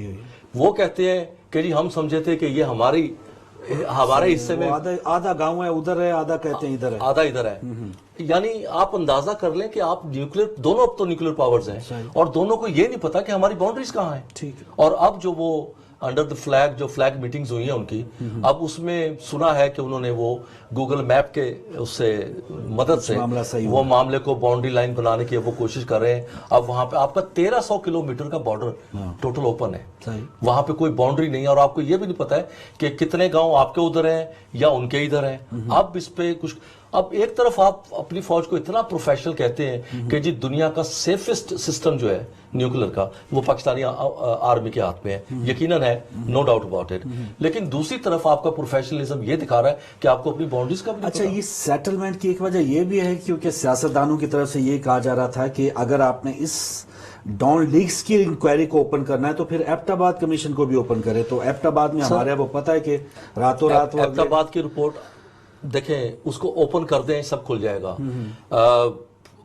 وہ کہتے ہیں کہ جی ہم سمجھے تھے کہ یہ ہمارے حصے میں آدھا گاؤں ہے ادھر ہے، آدھا کہتے ہیں ادھر ہے، آدھا ادھر ہے. یعنی آپ اندازہ کر لیں کہ آپ نیوکلیر، دونوں اب تو نیوکلیر پاورز ہیں اور دونوں کو یہ نہیں پتا کہ ہماری باؤنڈریز کہاں ہیں. ٹھیک ہے. اور اب جو وہ انڈر دا فلیگ جو فلیگ میٹنگز ہوئی ہیں ان کی، اب اس میں سنا ہے کہ انہوں نے وہ گوگل میپ کے اس سے مدد سے وہ معاملے کو باؤنڈری لائن بنانے کی وہ کوشش کر رہے ہیں. اب وہاں پہ آپ کا 1300 کلومیٹر کا بارڈر ٹوٹل اوپن ہے، وہاں پہ کوئی باؤنڈری نہیں ہے، اور آپ کو یہ بھی نہیں پتا ہے کہ کتنے گاؤں آپ کے ادھر ہیں یا ان کے ادھر ہیں. اب اس پہ کچھ، اب ایک طرف آپ اپنی فوج کو اتنا پروفیشنل کہتے ہیں کہ جی دنیا کا سیفسٹ سسٹم جو ہے نیوکلیر کا وہ پاکستانی آرمی کے ہاتھ میں ہے، یقیناً ہے، نو ڈاؤٹ اباؤٹ اٹ. لیکن دوسری طرف آپ کا پروفیشنلزم یہ دکھا رہا ہے کہ آپ کو اپنی باؤنڈریز کا بھی. اچھا، یہ سیٹلمنٹ کی ایک وجہ یہ بھی ہے کیونکہ سیاستدانوں کی طرف سے یہ کہا جا رہا تھا کہ اگر آپ نے اس ڈان لیکس کی انکوائری کو اوپن کرنا ہے تو پھر ایبٹ آباد کمیشن کو بھی اوپن کرے. تو ایبٹ آباد میں ہمارے وہ پتہ ہے کہ راتوں رات ایبٹ آباد کی رپورٹ دیکھیں، اس کو اوپن کر دیں سب کھل جائے گا.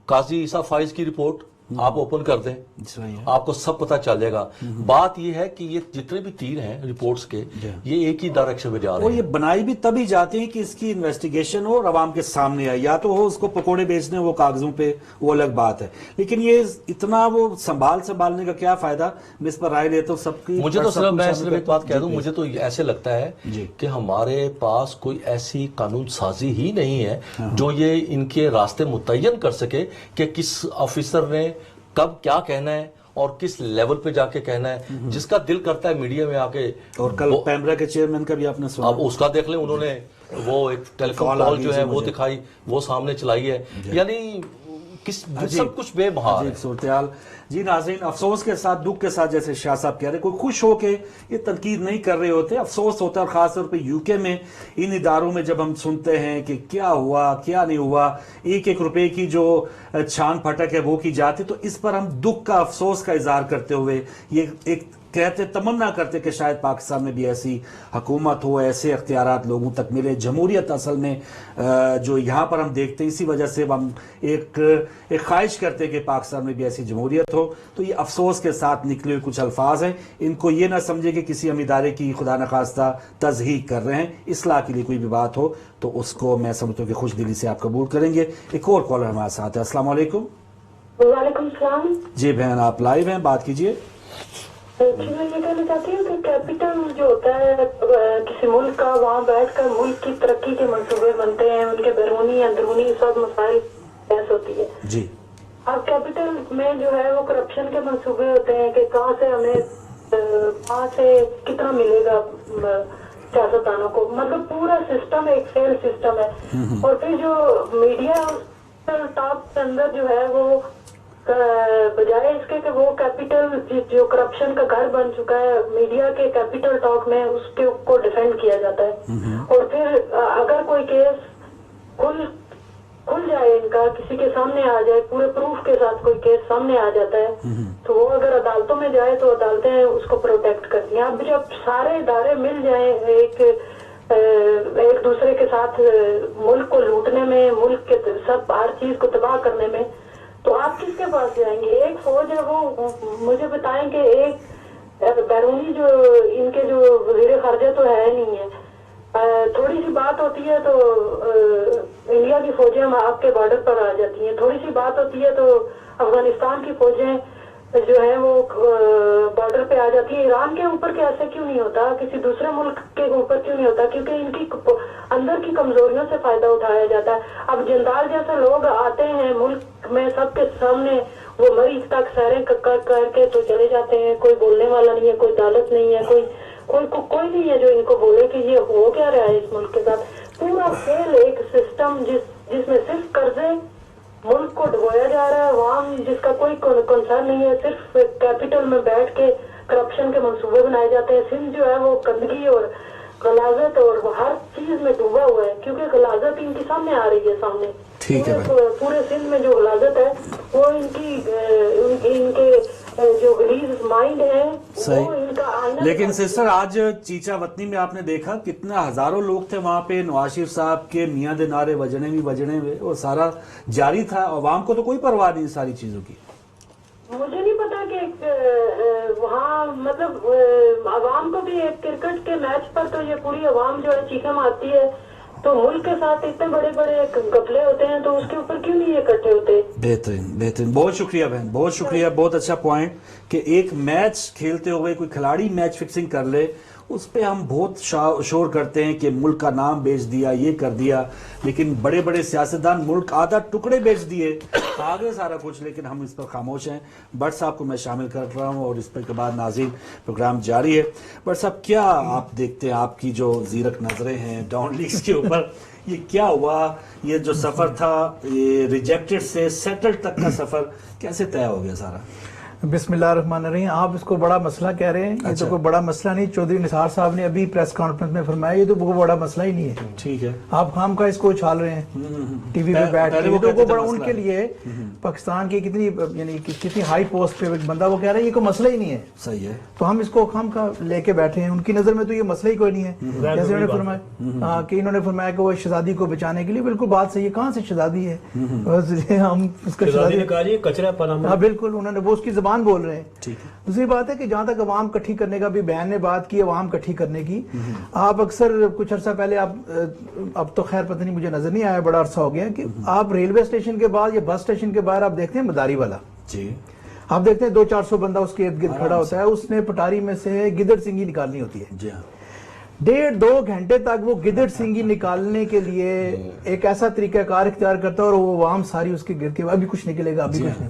قاضی عیسیٰ فائز کی رپورٹ آپ اوپن کر دیں، آپ کو سب پتہ چل جائے گا. بات یہ ہے کہ یہ جتنے بھی تیر ہیں رپورٹس کے، یہ ایک ہی ڈائریکشن میں جا رہے ہیں. اور یہ بنائی بھی تبھی جاتی ہیں کہ اس کی انویسٹیگیشن ہو اور عوام کے سامنے آئے، یا تو ہو اس کو پکوڑے بیچنے وہ کاغذوں پہ، وہ الگ بات ہے. لیکن یہ اتنا وہ سنبھالنے کا کیا فائدہ؟ میں اس پر رائے دیتا ہوں سب کی. مجھے تو صرف ایک بات کہہ دوں، مجھے تو ایسے لگتا ہے کہ ہمارے پاس کوئی ایسی قانون سازی ہی نہیں ہے جو یہ ان کے راستے متعین کر سکے کہ کس آفیسر نے کب کیا کہنا ہے اور کس لیول پہ جا کے کہنا ہے. جس کا دل کرتا ہے میڈیا میں آ کے, اور کل پیمرا کے چیئرمین کا بھی آپ نے سنا, اب اس کا دیکھ لیں, انہوں نے وہ ایک ٹیلی کال جو ہے وہ دکھائی, وہ سامنے چلائی ہے, یعنی سب کچھ بے بہار ہے صورتحال. جی ناظرین, افسوس کے ساتھ, دکھ کے ساتھ, جیسے شاہ صاحب کہہ رہے, کوئی خوش ہو کے یہ تنقید نہیں کر رہے ہوتے, افسوس ہوتا ہے. اور خاص طور پہ یو کے میں ان اداروں میں جب ہم سنتے ہیں کہ کیا ہوا کیا نہیں ہوا, ایک ایک روپے کی جو چھان پھٹک ہے وہ کی جاتی, تو اس پر ہم دکھ کا, افسوس کا اظہار کرتے ہوئے یہ ایک کہتے, تمنا کرتے کہ شاید پاکستان میں بھی ایسی حکومت ہو, ایسے اختیارات لوگوں تک ملے. جمہوریت اصل میں جو یہاں پر ہم دیکھتے ہیں, اسی وجہ سے ہم ایک خواہش کرتے کہ پاکستان میں بھی ایسی جمہوریت ہو. تو یہ افسوس کے ساتھ نکلے ہوئے کچھ الفاظ ہیں, ان کو یہ نہ سمجھے کہ کسی ہم ادارے کی خدا نخواستہ تضحیق کر رہے ہیں. اصلاح کے لیے کوئی بھی بات ہو تو اس کو میں سمجھتا ہوں کہ خوش دلی سے آپ قبول کریں گے. ایک اور کالر ہمارے ساتھ ہے. السلام علیکم. وعلیکم السلام. جی بہن, آپ لائیو ہیں, بات کیجئے. میں یہ کہنا چاہتی ہوں کہ کیپٹل جو ہوتا ہے کسی ملک کا, وہاں بیٹھ کر ملک کی ترقی کے منصوبے بنتے ہیں, ان کے بیرونی اندرونی سب مسائل بحث ہوتی ہے. جی, اب کیپٹل میں جو ہے وہ کرپشن کے منصوبے ہوتے ہیں کہ کہاں سے ہمیں, کہاں سے کتنا ملے گا سیاستدانوں کو, مطلب پورا سسٹم ایک فیل سسٹم ہے. اور پھر جو میڈیا ٹاپ کے اندر جو ہے وہ بجائے اس کے کہ وہ کیپٹل جو کرپشن کا گھر بن چکا ہے, میڈیا کے کیپٹل ٹاک میں اس کو ڈیفینڈ کیا جاتا ہے. اور پھر اگر کوئی کیس کھل جائے ان کا, کسی کے سامنے آ جائے, پورے پروف کے ساتھ کوئی کیس سامنے آ جاتا ہے, تو وہ اگر عدالتوں میں جائے تو عدالتیں اس کو پروٹیکٹ کرتی ہیں. اب جب سارے ادارے مل جائیں ایک دوسرے کے ساتھ ملک کو لوٹنے میں, ملک کے سب ہر چیز کو تباہ کرنے میں, تو آپ کس کے پاس جائیں گے؟ ایک فوج ہے, وہ مجھے بتائیں کہ ایک بیرونی جو ان کے جو وزیر خارجہ تو ہے نہیں ہے, تھوڑی سی بات ہوتی ہے تو انڈیا کی فوجیں آپ کے بارڈر پر آ جاتی ہیں, تھوڑی سی بات ہوتی ہے تو افغانستان کی فوجیں جو ہے وہ بارڈر پہ آ جاتی ہیں. ایران کے اوپر ایسے کیوں نہیں ہوتا, کسی دوسرے ملک کے اوپر کیوں نہیں ہوتا؟ کیونکہ ان کی اندر کی کمزوریوں سے فائدہ اٹھایا جاتا ہے. اب جندال جیسے لوگ آتے ہیں ملک میں, سب کے سامنے وہ مریض تک سیریں کر کے تو چلے جاتے ہیں, کوئی بولنے والا نہیں ہے, کوئی عدالت نہیں ہے, کوئی نہیں ہے جو ان کو بولے کہ یہ ہو کیا رہا ہے اس ملک کے ساتھ. پورا فیل ایک سسٹم جس میں صرف قرضے, ملک کو ڈبویا جا رہا ہے, عوام جس کا کوئی کنسرن نہیں ہے, صرف کیپٹل میں بیٹھ کے کرپشن کے منصوبے بنائے جاتے ہیں. سندھ جو ہے وہ گندگی اور غلاظت اور ہر چیز میں ڈوبا ہوا ہے, کیونکہ غلاظت ان کی سامنے آ رہی ہے سامنے. پورے سندھ میں جو غلاظت ہے وہ ان کے جو غلیظ مائنڈ ہے وہ ان کا آئینہ. لیکن سسٹر, آج چیچا وطنی میں آپ نے دیکھا کتنا ہزاروں لوگ تھے وہاں پہ, نواز شریف صاحب کے میاں دے نعرے بجنے ہوئے, وہ سارا جاری تھا. عوام کو تو کوئی پرواہ نہیں ساری چیزوں کی. مجھے نہیں پتا کہ وہاں مطلب عوام کو بھی ایک کرکٹ کے میچ پر تو یہ پوری عوام جو ہے چیخیں مارتی ہے, تو ملک کے ساتھ اتنے بڑے بڑے گپلے ہوتے ہیں تو اس کے اوپر کیوں نہیں اکٹھے ہوتے؟ بہترین, بہت شکریہ بہن, بہت شکریہ, بہت اچھا پوائنٹ کہ ایک میچ کھیلتے ہوئے کوئی کھلاڑی میچ فکسنگ کر لے, اس پہ ہم بہت شور کرتے ہیں کہ ملک کا نام بیچ دیا, یہ کر دیا, لیکن بڑے بڑے سیاستدان ملک آدھا ٹکڑے بیچ دیے, آگے سارا کچھ, لیکن ہم اس پر خاموش ہیں. بٹ صاحب کو میں شامل کر رہا ہوں اور اس پر کے بعد ناظرین پروگرام جاری ہے. بٹ صاحب, کیا آپ دیکھتے ہیں, آپ کی جو زیرک نظریں ہیں ڈاؤن لیگز کے اوپر, یہ کیا ہوا, یہ جو سفر تھا یہ ریجیکٹڈ سے سیٹل تک کا سفر کیسے طے ہو گیا سارا؟ بسم اللہ الرحمن الرحیم. آپ اس کو بڑا مسئلہ کہہ رہے ہیں, یہ تو کوئی بڑا مسئلہ نہیں. چودھری نثار صاحب نے ابھی پریس کانفرنس میں فرمایا یہ تو کوئی بڑا مسئلہ ہی نہیں ہے. ٹھیک ہے, آپ خام کا اس کو اچھال رہے ہیں ٹی وی پہ بیٹھ کے, تو بڑا ان کے لیے پاکستان کی کتنی ہائی پوسٹ پہ بندہ وہ کہہ رہا ہے یہ کوئی مسئلہ ہی نہیں ہے. صحیح ہے, تو ہم اس کو خام کا لے کے بیٹھے ہیں. ان کی نظر میں تو یہ مسئلہ ہی کوئی نہیں ہے. جیسے انہوں نے فرمایا کہ انہوں نے فرمایا کہ وہ شہزادی کو بچانے کے لیے, بالکل بات صحیح ہے, کہاں سے شہزادی ہے, ہم اس کا شہزادی کچرا پنا. ہاں بالکل, انہوں نے وہ اس کی زبان بول رہے ہیں. دوسری بات ہے کہ جہاں تک عوام کٹھی کرنے کا بھی بہن نے بات کی, عوام کٹھی کرنے کی, آپ اکثر کچھ عرصہ پہلے اب تو خیر پتہ نہیں مجھے نظر نہیں آیا, بڑا عرصہ ہو گیا کہ آپ ریلوے اسٹیشن کے بعد یا بس اسٹیشن کے باہر آپ دیکھتے ہیں مداری والا, آپ دیکھتے ہیں 200-400 بندہ اس کے ارد گرد کھڑا ہوتا ہے, اس نے پٹاری میں سے گدڑ سنگھی نکالنی ہوتی ہے. 1.5-2 گھنٹے تک وہ گدڑ سنگھی نکالنے کے لیے ایک ایسا طریقہ کار اختیار کرتا ہے, اور وہ عوام ساری اس کے گرد کے ابھی کچھ نکلے گا, ابھی کچھ نہیں.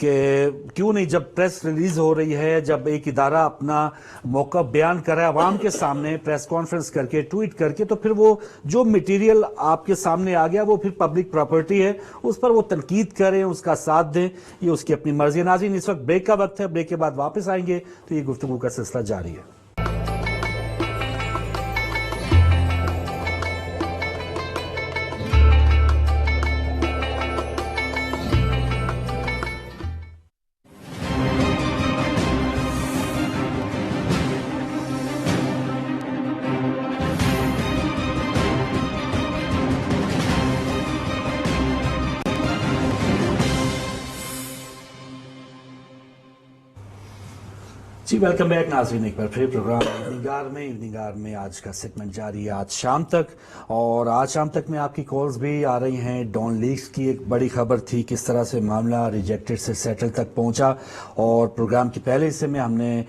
کہ کیوں نہیں جب پریس ریلیز ہو رہی ہے, جب ایک ادارہ اپنا موقف بیان کر رہا ہے عوام کے سامنے پریس کانفرنس کر کے, ٹویٹ کر کے, تو پھر وہ جو مٹیریل آپ کے سامنے آ گیا وہ پھر پبلک پراپرٹی ہے, اس پر وہ تنقید کریں, اس کا ساتھ دیں, یہ اس کی اپنی مرضی. ناظرین اس وقت بریک کا وقت ہے, بریک کے بعد واپس آئیں گے تو یہ گفتگو کا سلسلہ جاری ہے. جی ویلکم بیک ناظرین, ایک بار پھر پروگرام ایوننگ آر میں آج کا سیگمنٹ جاری ہے آج شام تک, اور آج شام تک میں آپ کی کالز بھی آ رہی ہیں. ڈان لیکس کی ایک بڑی خبر تھی, کس طرح سے معاملہ ریجیکٹڈ سے سیٹل تک پہنچا, اور پروگرام کے پہلے حصے میں ہم نے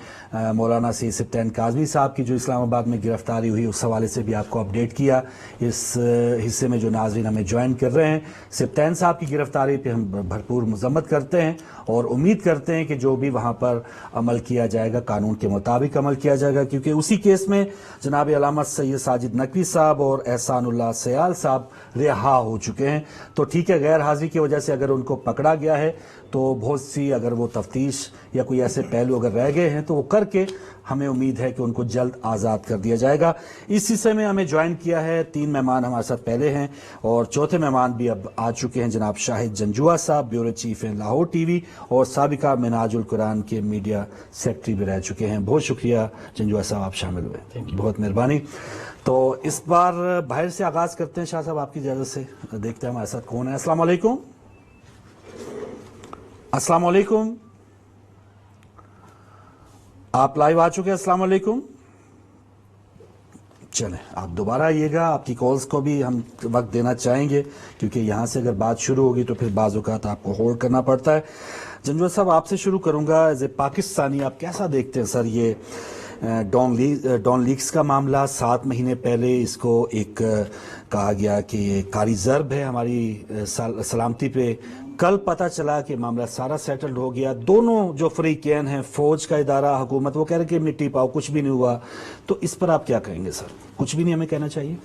مولانا سید سبطین کاظمی صاحب کی جو اسلام آباد میں گرفتاری ہوئی اس حوالے سے بھی آپ کو اپڈیٹ کیا. اس حصے میں جو ناظرین ہمیں جوائن کر رہے ہیں, سبطین صاحب کی گرفتاری پہ ہم بھرپور مذمت کرتے ہیں اور امید کرتے ہیں کہ جو بھی وہاں پر عمل کیا جائے گا قانون کے مطابق عمل کیا جائے گا, کیونکہ اسی کیس میں جناب علامہ سید ساجد نقوی صاحب اور احسان اللہ سیال صاحب رہا ہو چکے ہیں. تو ٹھیک ہے, غیر حاضری کی وجہ سے اگر ان کو پکڑا گیا ہے تو بہت سی اگر وہ تفتیش یا کوئی ایسے پہلو اگر رہ گئے ہیں تو وہ کر کے ہمیں امید ہے کہ ان کو جلد آزاد کر دیا جائے گا. اس حصے میں ہمیں جوائن کیا ہے 3 مہمان ہمارے ساتھ پہلے ہیں, اور چوتھے مہمان بھی اب آ چکے ہیں. جناب شاہد جنجوعہ صاحب بیورو چیف ہیں لاہور ٹی وی, اور سابقہ منہاج القرآن کے میڈیا سیکرٹری بھی رہ چکے ہیں. بہت شکریہ جنجوعہ صاحب, آپ شامل ہوئے, بہت مہربانی. تو اس بار باہر سے آغاز کرتے ہیں شاہ صاحب آپ کی اجازت سے, دیکھتے ہیں ہمارے ساتھ کون ہے. السلام علیکم. السلام علیکم, آپ لائیو آ چکے ہیں. السلام علیکم. چلیں آپ دوبارہ آئیے گا, آپ کی کالز کو بھی ہم وقت دینا چاہیں گے کیونکہ یہاں سے اگر بات شروع ہوگی تو پھر بعض اوقات آپ کو ہولڈ کرنا پڑتا ہے. جنجوعہ صاحب آپ سے شروع کروں گا. ایز اے پاکستانی آپ کیسا دیکھتے ہیں سر یہ ڈان لیکس کا معاملہ؟ 7 مہینے پہلے اس کو ایک کہا گیا کہ یہ کاری ضرب ہے ہماری سلامتی پہ, کل پتہ چلا کہ معاملہ سارا سیٹلڈ ہو گیا. دونوں جو فریقین ہیں, فوج کا ادارہ, حکومت, وہ کہہ رہے کہ مٹی پاؤ, کچھ بھی نہیں ہوا. تو اس پر آپ کیا کہیں گے سر؟ کچھ بھی نہیں ہمیں کہنا چاہیے؟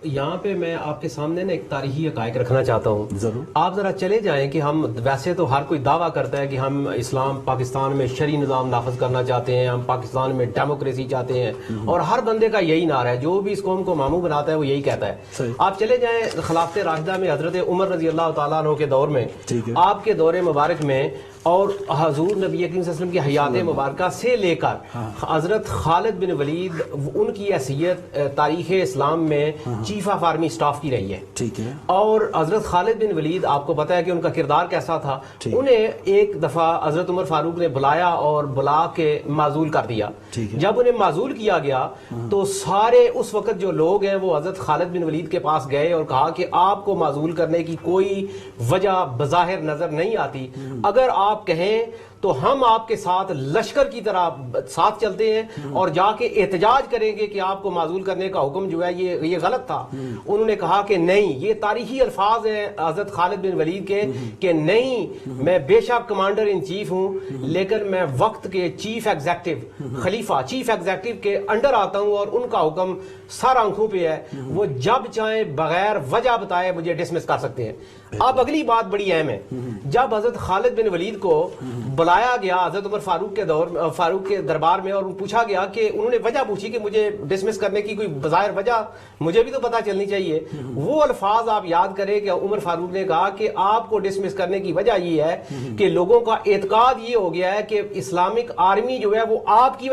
یہاں پہ میں آپ کے سامنے نا ایک تاریخی حقائق رکھنا چاہتا ہوں. ضرور. آپ ذرا چلے جائیں کہ ہم ویسے تو ہر کوئی دعویٰ کرتا ہے کہ ہم اسلام پاکستان میں شرعی نظام نافذ کرنا چاہتے ہیں, ہم پاکستان میں ڈیموکریسی چاہتے ہیں, اور ہر بندے کا یہی نعرہ ہے, جو بھی اس قوم کو ماموں بناتا ہے وہ یہی کہتا ہے. آپ چلے جائیں خلافت راشدہ میں حضرت عمر رضی اللہ تعالیٰ عنہ کے دور میں, آپ کے دور مبارک میں, اور حضور نبی کریم صلی اللہ علیہ وسلم کی حیات مبارکہ سے لے کر حضرت خالد بن ولید, ان کی حیثیت تاریخ اسلام میں چیف آف آرمی اسٹاف کی رہی ہے. ٹھیک ہے. اور حضرت خالد بن ولید آپ کو پتہ ہے کہ ان کا کردار کیسا تھا. انہیں ایک دفعہ حضرت عمر فاروق نے بلایا اور بلا کے معزول کر دیا. جب انہیں معزول کیا گیا تو سارے اس وقت جو لوگ ہیں وہ حضرت خالد بن ولید کے پاس گئے اور کہا کہ آپ کو معزول کرنے کی کوئی وجہ بظاہر نظر نہیں آتی, اگر آپ کہیں تو ہم آپ کے ساتھ لشکر کی طرح ساتھ چلتے ہیں اور جا کے احتجاج کریں گے کہ آپ کو معزول کرنے کا حکم جو ہے یہ غلط تھا. انہوں نے کہا کہ نہیں, یہ تاریخی الفاظ ہیں حضرت خالد بن ولید کے کہ نہیں, میں بے شک کمانڈر ان چیف ہوں لیکن میں وقت کے چیف ایگزیکٹو خلیفہ چیف ایگزیکٹو کے انڈر آتا ہوں اور ان کا حکم سر آنکھوں پہ ہے, وہ جب چاہیں بغیر وجہ بتائے مجھے ڈسمس کر سکتے ہیں. اب اگلی بات بڑی اہم ہے, جب حضرت خالد بن ولید کو بلایا گیا حضرت عمر فاروق کے دربار میں اور پوچھا گیا کہ انہوں نے وجہ پوچھی کہ مجھے ڈسمس کرنے کی کوئی بظاہر وجہ مجھے بھی تو پتہ چلنی چاہیے. وہ الفاظ آپ یاد کریں کہ عمر فاروق نے کہا کہ آپ کو ڈسمس کرنے کی وجہ یہ ہے کہ لوگوں کا اعتقاد یہ ہو گیا ہے کہ اسلامک آرمی جو ہے وہ آپ کی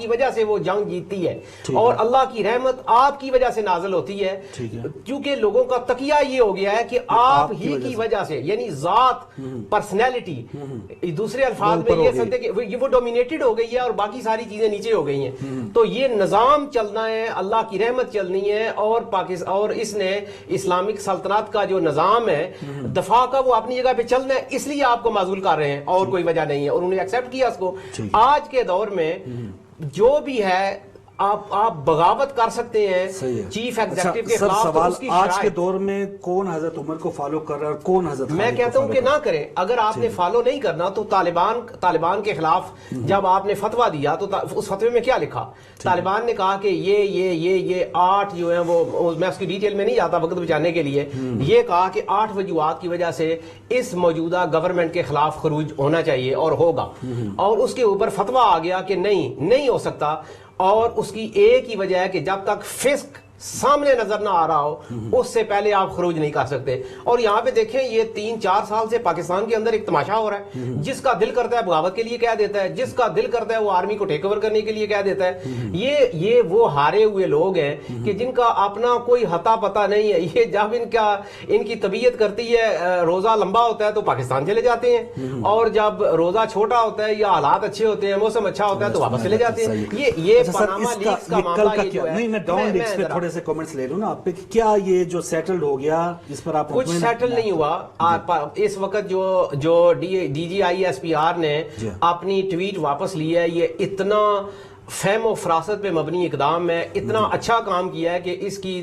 وجہ سے وہ جنگ جیتتی ہے اور اللہ کی رحمت آپ کی وجہ سے نازل ہوتی ہے, کیونکہ لوگوں کا تقیہ یہ ہو گیا ہے کہ آپ ہی کی وجہ سے, یعنی ذات, پرسنالٹی, دوسرے الفاظ میں یہ سکتے کہ وہ ڈومینیٹڈ ہو گئی ہے اور باقی ساری چیزیں نیچے ہو گئی ہیں. تو یہ نظام چلنا ہے, اللہ کی رحمت چلنی ہے, اور اس نے اسلامک سلطنت کا جو نظام ہے دفاع کا وہ اپنی جگہ پہ چلنا ہے, اس لیے آپ کو معزول کر رہے ہیں اور کوئی وجہ نہیں ہے, اور انہوں نے ایکسیپٹ کیا اس کو. آج کے دور میں جو بھی ہے آپ بغاوت کر سکتے ہیں صحیح ہے. چیف ایگزیکٹو کے سر خلاف. تو سوال اس کی آج کے شرائط دور میں کون حضرت عمر کو فالو کر رہا ہے اور کون حضرت میں خالد کو کہتا ہوں کہ follow نہ کریں. اگر آپ نے فالو نہیں کرنا تو طالبان کے خلاف جب آپ نے فتویٰ دیا تو اس فتوے میں کیا لکھا؟ طالبان نے کہا کہ یہ 8 جو ہیں وہ، میں اس کی ڈیٹیل میں نہیں جاتا وقت بچانے کے لیے، یہ کہا کہ 8 وجوہات کی وجہ سے اس موجودہ گورنمنٹ کے خلاف خروج ہونا چاہیے اور ہوگا، اور اس کے اوپر فتویٰ آ گیا کہ نہیں ہو سکتا. اور اس کی ایک ہی وجہ ہے کہ جب تک فسق سامنے نظر نہ آ رہا ہو اس سے پہلے آپ خروج نہیں کر سکتے. اور یہاں پہ دیکھیں یہ 3-4 سال سے پاکستان کے اندر ایک تماشا ہو رہا ہے. جس کا دل کرتا ہے بغاوت کے لیے کہہ دیتا ہے، جس کا دل کرتا ہے وہ آرمی کو ٹیک اوور کرنے کے لیے کہہ دیتا ہے. یہ وہ ہارے ہوئے لوگ ہیں کہ جن کا اپنا کوئی ہتا پتہ نہیں ہے. یہ جب ان کی طبیعت کرتی ہے روزہ لمبا ہوتا ہے تو پاکستان چلے جاتے ہیں، اور جب روزہ چھوٹا ہوتا ہے یا حالات اچھے ہوتے ہیں، موسم اچھا ہوتا ہے تو واپس چلے جاتے ہیں. یہ پاناما لیکس کا معاملہ یہ جو ہے، نہیں میں ڈاؤن لیکس پہ تھوڑے سے کمنٹس لے لوں نا آپ پہ، کیا یہ جو سیٹلڈ ہو گیا اس پر آپ کچھ سیٹل نہیں ہوا. اس وقت جو D G I S P R نے اپنی ٹویٹ واپس لی ہے، یہ اتنا فہم و فراست پہ مبنی اقدام ہے، اتنا اچھا کام کیا ہے کہ اس کی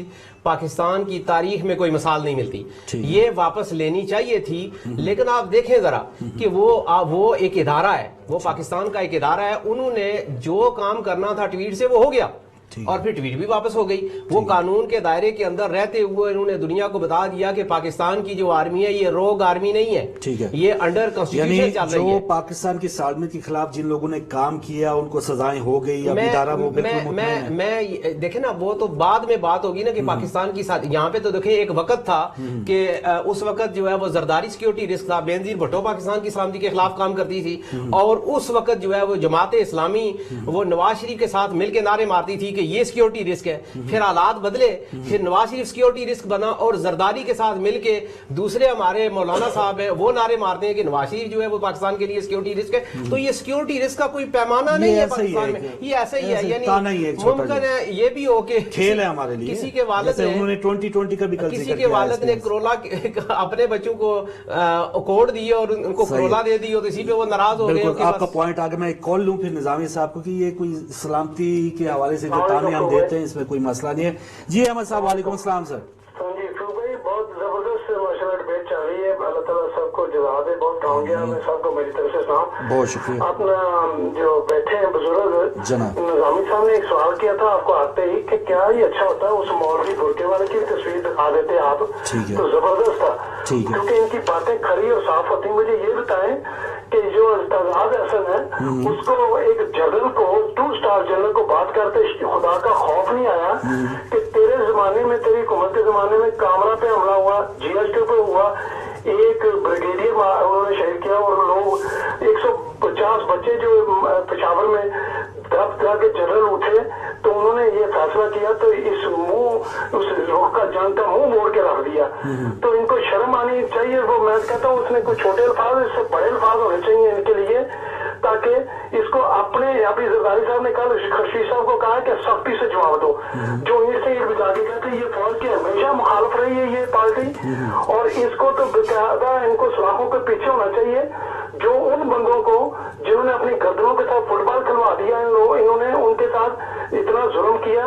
پاکستان کی تاریخ میں کوئی مثال نہیں ملتی. یہ واپس لینی چاہیے تھی. لیکن آپ دیکھیں ذرا کہ وہ ایک ادارہ ہے، وہ پاکستان کا ایک ادارہ ہے. انہوں نے جو کام کرنا تھا ٹویٹ سے وہ ہو گیا، اور پھر ٹویٹ بھی واپس ہو گئی. وہ قانون کے دائرے کے اندر رہتے ہوئے انہوں نے دنیا کو بتا دیا کہ پاکستان کی جو آرمی ہے یہ روگ آرمی نہیں ہے، یہ انڈر کانسٹیٹیوشن چل رہی ہے. جو پاکستان کی سالمیت کے خلاف جن لوگوں نے کام کیا ان کو سزائیں ہو گئی. میں دیکھیں نا، وہ تو بعد میں بات ہوگی نا کہ پاکستان کی ساتھ. یہاں پہ تو دیکھیں ایک وقت تھا کہ اس وقت جو ہے وہ زرداری سیکیورٹی رسک تھا. بینظیر بھٹو پاکستان کی سلامتی کے خلاف کام کرتی تھی، اور اس وقت جو ہے وہ جماعت اسلامی وہ نواز شریف کے ساتھ مل کے نعرے مارتی تھی کہ یہ سیکیورٹی رسک ہے. پھر حالات بدلے، پھر نواز شریف سیکیورٹی رسک بنا، اور زرداری کے ساتھ مل کے دوسرے ہمارے مولانا صاحب ہیں وہ نارے مارتے ہیں کہ نواز شریف جو ہے وہ پاکستان کے لیے سیکیورٹی رسک ہے. تو یہ سیکیورٹی رسک کا کوئی پیمانہ نہیں ہے پاکستان میں، یہ ایسا ہی ہے. یعنی ممکن ہے یہ بھی ہو کہ کھیل ہے ہمارے لیے. کسی کے والد نے 2020 کا بھی کسی کے والد نے کرولا اپنے بچوں کو کوڈ دی اور ان کو کرولا دے دی، اور اسی پہ وہ ناراض ہو گئے. آپ کا پوائنٹ آگے میں ایک کال لوں پھر نظامی صاحب کو کہ یہ کوئی سلامتی کے حوالے سے جو تانے ہم دیتے ہیں اس میں کوئی مسئلہ نہیں ہے. جی احمد صاحب وعلیکم السلام. سر جی بھائی، بہت زبردست ماشاء اللہ ڈبیٹ چل رہی ہے. اللہ تعالیٰ سب کو جزا دے. بہت کام گیا، میں سب کو میری طرف سے سلام. بہت شکریہ. اپنا جو بیٹھے ہیں بزرگ جناب نظامی صاحب نے ایک سوال کیا تھا آپ کو آتے ہی کہ کیا یہ اچھا ہوتا ہے اس مولوی برقعے والے کی تصویر دکھا دیتے آپ تو زبردست تھا، کیونکہ ان کی باتیں کھری اور صاف ہوتی. مجھے یہ بتائیں کہ جو استاد حسن ہے اس کو ایک جنرل کو 2 اسٹار جنرل کو بات کرتے خدا کا خوف نہیں آیا کہ تیرے زمانے میں، تیری حکومت کے زمانے میں کامرا پہ حملہ ہوا، جی ایس ٹی پہ ہوا، ایک بریگیڈیئر انہوں نے شہید کیا، اور لوگ 150 بچے جو پشاور میں درد کر کے جنرل اٹھے تو انہوں نے یہ فیصلہ کیا تو اس رخ کا جنگ کا منہ موڑ کے رکھ دیا. تو ان کو شرم آنی چاہیے. وہ میں کہتا ہوں اس میں کچھ چھوٹے الفاظ، اس سے بڑے الفاظ ہونے چاہیے ان کے لیے، تاکہ اس کو اپنے ابھی زرداری صاحب نے کل خرشید صاحب کو کہا کہ سختی سے جواب دو. جو اینٹ سے اینٹ بجا کے کہتے یہ فوج کی ہمیشہ مخالف رہی ہے یہ پارٹی، اور اس کو تو باقاعدہ ان کو سلاخوں کے پیچھے ہونا چاہیے. جو ان بندوں کو جنہوں نے اپنی گردنوں کے ساتھ فٹ بال کھلوا دیا، انہوں نے ان کے ساتھ اتنا ظلم کیا،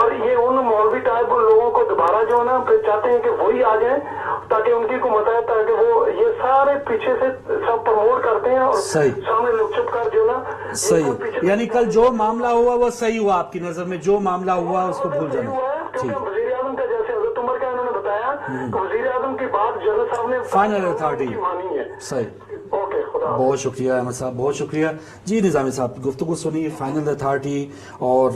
اور یہ ان مولوی ٹائپ لوگوں کو دوبارہ جو ہے نا پھر چاہتے ہیں کہ وہی آ جائیں تاکہ ان کی حکومت آئے، تاکہ وہ یہ سارے پیچھے سے سب پروموٹ کرتے ہیں اور سامنے لوگ چپ کر جو نا صحیح. یعنی کل جو معاملہ ہوا وہ صحیح ہوا آپ کی نظر میں؟ جو معاملہ ہوا اس کو بھول جانا. وزیر اعظم کا جیسے حضرت عمر کا انہوں نے بتایا کہ وزیر اعظم کی بات جنرل صاحب نے فائنل اتھارٹی مانی ہے. صحیح. اوکے، خدا. بہت شکریہ احمد صاحب، بہت شکریہ. جی نظامی صاحب گفتگو سنی فائنل اتھارٹی اور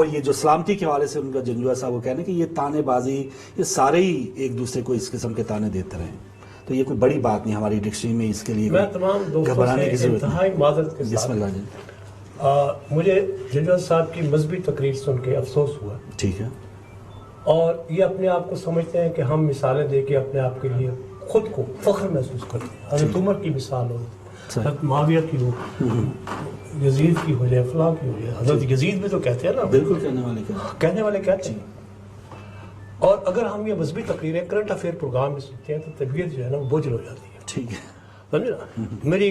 یہ جو سلامتی کے حوالے سے ان کا جنجوہ صاحب وہ کہنے کہ یہ تانے بازی، یہ سارے ہی ایک دوسرے کو اس قسم کے تانے دیتے رہے. تو یہ کوئی بڑی بات نہیں ہماری ڈکشنری میں اس کے لیے گھبرانے کی ضرورت نہیں. بسم اللہ جی. مجھے جنجوہ صاحب کی مذہبی تقریر سن کے افسوس ہوا. ٹھیک ہے. اور یہ اپنے آپ کو سمجھتے ہیں کہ ہم مثالیں دے کے اپنے آپ کے لیے خود کو فخر محسوس کرتے ہیں. حضرت عمر کی مثال ہو، حضرت معاویہ کی ہو، یزید کی ہو جائے، فلاں کی ہو جائے. حضرت یزید بھی تو کہتے ہیں نا، بالکل کہنے والے کہتے ہیں. اور اگر ہم یہ مذہبی تقریریں کرنٹ افیئر پروگرام میں سنتے ہیں تو طبیعت جو ہے نا بوجھل ہو جاتی ہے. ٹھیک ہے. سمجھے نا. میری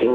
3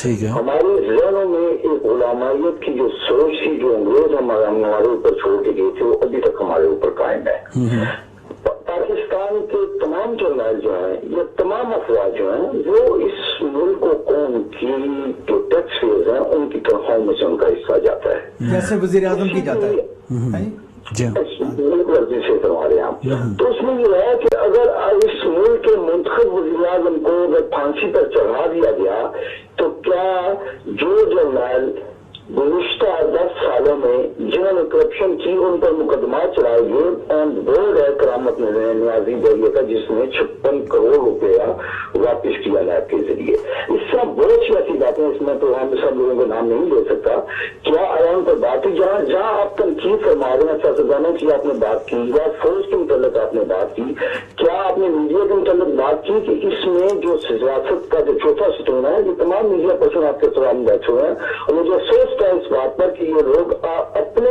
ٹھیک ہے. ہمارے ذہنوں میں ایک غلامائیت کی جو سوچ تھی جو انگریز ہمارے اوپر چھوڑ کے گئے تھے وہ ابھی تک ہمارے اوپر قائم ہے. پاکستان کے تمام جرنیل جو ہیں یا تمام افراد جو ہیں وہ اس ملک و قوم کی جو ٹیکس فیئرز ہیں ان کی تنخواہوں میں سے ان کا حصہ جاتا ہے جیسے وزیر اعظم کی جاتا ہے. ملک ورزی سے کروا رہے ہیں ہم. تو اس میں یہ ہے کہ اگر اس ملک کے منتخب وزیر اعظم کو اگر پھانسی پر چڑھا دیا گیا تو کیا جو جرنیل گزشتہ 10 سالوں میں جنہوں نے کرپشن کی ان پر مقدمات چلائے گئے آن بورڈ ہے کرامت نیازی بوریہ کا جس نے 56 کروڑ روپیہ واپس کیا نیب کے ذریعے. اس طرح بہت سی ایسی باتیں اس میں تو ہم سب لوگوں کا نام نہیں لے سکتا. کیا ایان پر بات کی جہاں آپ تنقید فرما رہے ہیں سیاستدانوں کی آپ نے بات کی یا فوج کے متعلق آپ نے بات کی, کیا آپ نے میڈیا کے متعلق بات کی کہ اس میں جو سیاست کا جو چوتھا ستون ہے یہ تمام میڈیا پرسن آپ کے سامنے بیٹھے ہوئے ہیں اور مجھے افسوس اس بات پر کہ یہ لوگ اپنے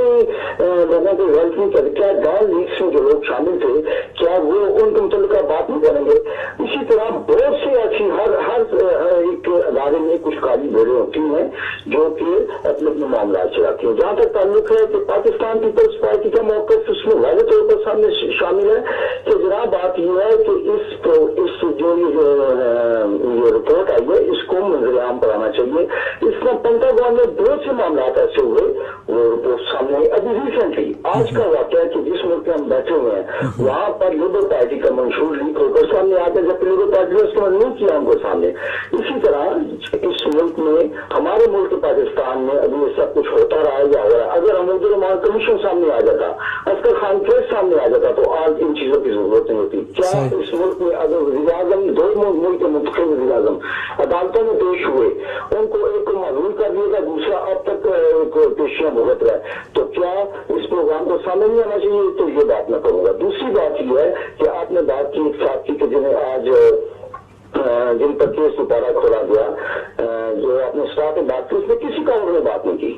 لوگوں کو ہیلپ نہیں کرتے. کیا ڈان لیگس میں جو لوگ شامل تھے کیا وہ ان کے متعلق بات نہیں کریں گے؟ اسی طرح بہت سی ایسی ہر ایک ادارے میں کچھ کالی بھیڑیں ہوتی ہیں جو کہ اپنے اپنے معاملات چلاتی ہیں. جہاں تک تعلق ہے کہ پاکستان پیپلز پارٹی کا موقف اس میں واضح طور پر سامنے شامل ہے کہ جناب بات یہ ہے کہ اس جو یہ رپورٹ آئی ہے اس کو منظر عام پر آنا چاہیے. اس میں پینٹاگون میں بہت سے معاملات ایسے ہوئے وہ رپورٹ سامنے آئی. ابھی ریسنٹلی آج کا واقعہ ہے کہ جس ملک میں ہم بیٹھے ہوئے ہیں وہاں پر لیبر پارٹی کا منشور لیک ہو کر سامنے آتا ہے جبکہ لیبر پارٹی نے اس کو نہیں کیا ان کو سامنے. اسی طرح اس ملک میں ہمارے ملک پاکستان میں ابھی یہ سب کچھ ہوتا رہا ہے یا ہو رہا ہے. اگر حمود الرحمان کمیشن سامنے آ جاتا, اصغر خان کیس سامنے آ جاتا تو آج ان چیزوں کی ضرورت نہیں ہوتی. کیا اس ملک میں اگر وزیر اعظم دو ملک کے منتخب وزیر اعظم عدالتوں میں پیش ہوئے ان کو ایک کو معذور کر دیا گا دوسرا اب تک پیشیاں بھگت رہا ہے تو کیا اس پروگرام کو سامنے نہیں آنا چاہیے؟ تو یہ بات میں کروں گا. دوسری بات یہ ہے کہ آپ نے بات کی ایک ساتھی کہ جنہیں آج جن پر کیس دوبارہ کھولا گیا جو آپ نے اسٹاف میں بات کی اس میں کسی کا نے بات نہیں کی.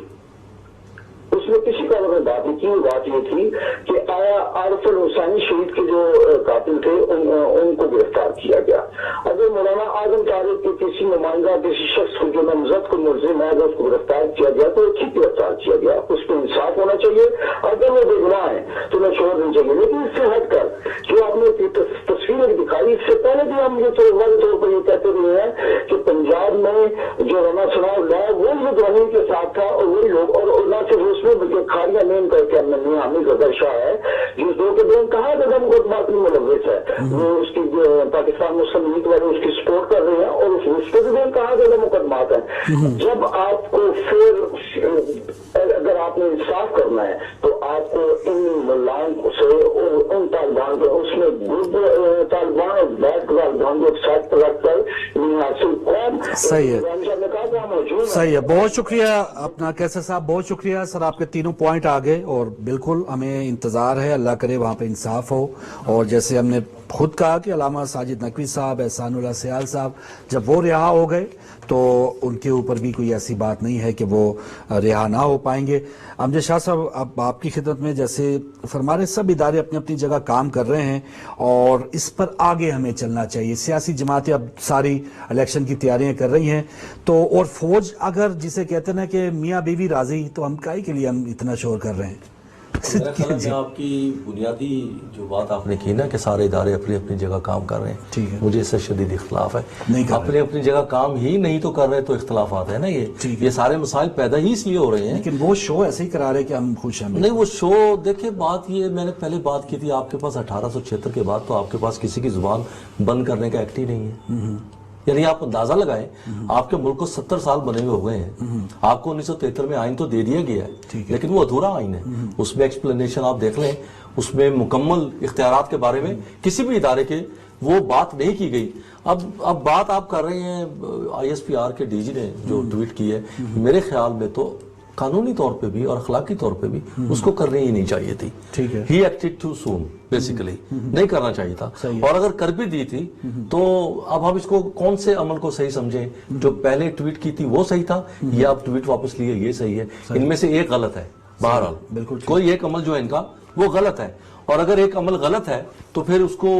اس میں کسی کا بات نہیں کی. بات یہ تھی کہ آیا عارف الحسینی شہید کے جو قاتل تھے ان کو گرفتار کیا گیا. اگر مولانا اعظم طارق کے کسی نمائندہ کسی شخص کو جو نامزد کو ملزم ہے اگر اس کو گرفتار کیا گیا تو ٹھیک گرفتار کیا گیا, اس پہ انصاف ہونا چاہیے. اگر وہ بے گناہ ہے تو انہیں چھوڑ دینی چاہیے. لیکن اس سے ہٹ کر جو آپ نے تصویر دکھائی اس سے پہلے بھی ہم یہ واضح طور پر یہ کہتے ہوئے ہیں کہ پنجاب میں جو رنا سناؤ ہے وہ ابراہیم کے ساتھ تھا اور وہی لوگ اور نہ صرف اس میں بلکہ کھاریاں نیم کر کے میاں حامد ظفر شاہ ہے جس دو کے دن کہا کہ مقدمات میں ملوث ہے وہ اس کی پاکستان مسلم لیگ والے اس کی سپورٹ کر رہے ہیں اور اس پہ بھی کہا کہ مقدمات ہیں. جب آپ کو پھر اگر آپ نے انصاف کرنا ہے تو آپ کو ان ملائم سے ان طالبان کے اس میں گروپ طالبان اور بیک طالبان کو ساتھ رکھ کر قوم صحیح ہے. صحیح ہے. بہت شکریہ اپنا کیسر صاحب, بہت شکریہ سر. آپ کے تینوں پوائنٹ آگے اور بالکل ہمیں انتظار ہے اللہ کرے وہاں پہ انصاف ہو. اور جیسے ہم نے خود کہا کہ علامہ ساجد نقوی صاحب, احسان اللہ سیال صاحب جب وہ رہا ہو گئے تو ان کے اوپر بھی کوئی ایسی بات نہیں ہے کہ وہ رہا نہ ہو پائیں گے. امجد شاہ صاحب اب آپ کی خدمت میں, جیسے فرما رہے سب ادارے اپنی اپنی جگہ کام کر رہے ہیں اور اس پر آگے ہمیں چلنا چاہیے. سیاسی جماعتیں اب ساری الیکشن کی تیاریاں کر رہی ہیں تو اور فوج اگر جسے کہتے ہیں کہ میاں بیوی راضی تو ہم کائی کے لیے ہم اتنا شور کر رہے ہیں. میرا خیال ہے آپ کی بنیادی جو بات آپ نے کی نا کہ سارے ادارے اپنی اپنی جگہ کام کر رہے ہیں, مجھے اس سے شدید اختلاف ہے. اپنی اپنی جگہ کام ہی نہیں تو کر رہے تو اختلافات ہیں نا. یہ سارے مسائل پیدا ہی اس لیے ہو رہے ہیں. لیکن وہ شو ایسے ہی کرا رہے کہ ہم خوش ہیں نہیں. وہ شو دیکھیں بات یہ میں نے پہلے بات کی تھی آپ کے پاس 1876 کے بعد تو آپ کے پاس کسی کی زبان بند کرنے کا ایکٹ ہی نہیں ہے. یعنی آپ اندازہ لگائیں آپ کے ملک کو 70 سال بنے ہوئے ہوئے ہیں. آپ کو 1973 میں آئین تو دے دیا گیا ہے لیکن وہ ادھورا آئین ہے. اس میں ایکسپلینیشن آپ دیکھ لیں, اس میں مکمل اختیارات کے بارے میں کسی بھی ادارے کے وہ بات نہیں کی گئی. اب بات آپ کر رہے ہیں ISPR کے DG نے جو ٹویٹ کی ہے, میرے خیال میں تو قانونی طور پہ بھی اور اخلاقی طور پہ بھی اس کو کرنی ہی نہیں چاہیے تھی. ہی ایکٹڈ ٹو سون بیسیکلی, نہیں کرنا چاہیے تھا. اور اگر کر بھی دی تھی تو اب ہم اس کو کون سے عمل کو صحیح سمجھیں؟ جو پہلے ٹویٹ کی تھی وہ صحیح تھا یا اب ٹویٹ واپس لیے یہ صحیح ہے؟ ان میں سے ایک غلط ہے. بہرحال کوئی ایک عمل جو ہے ان کا وہ غلط ہے, اور اگر ایک عمل غلط ہے تو پھر اس کو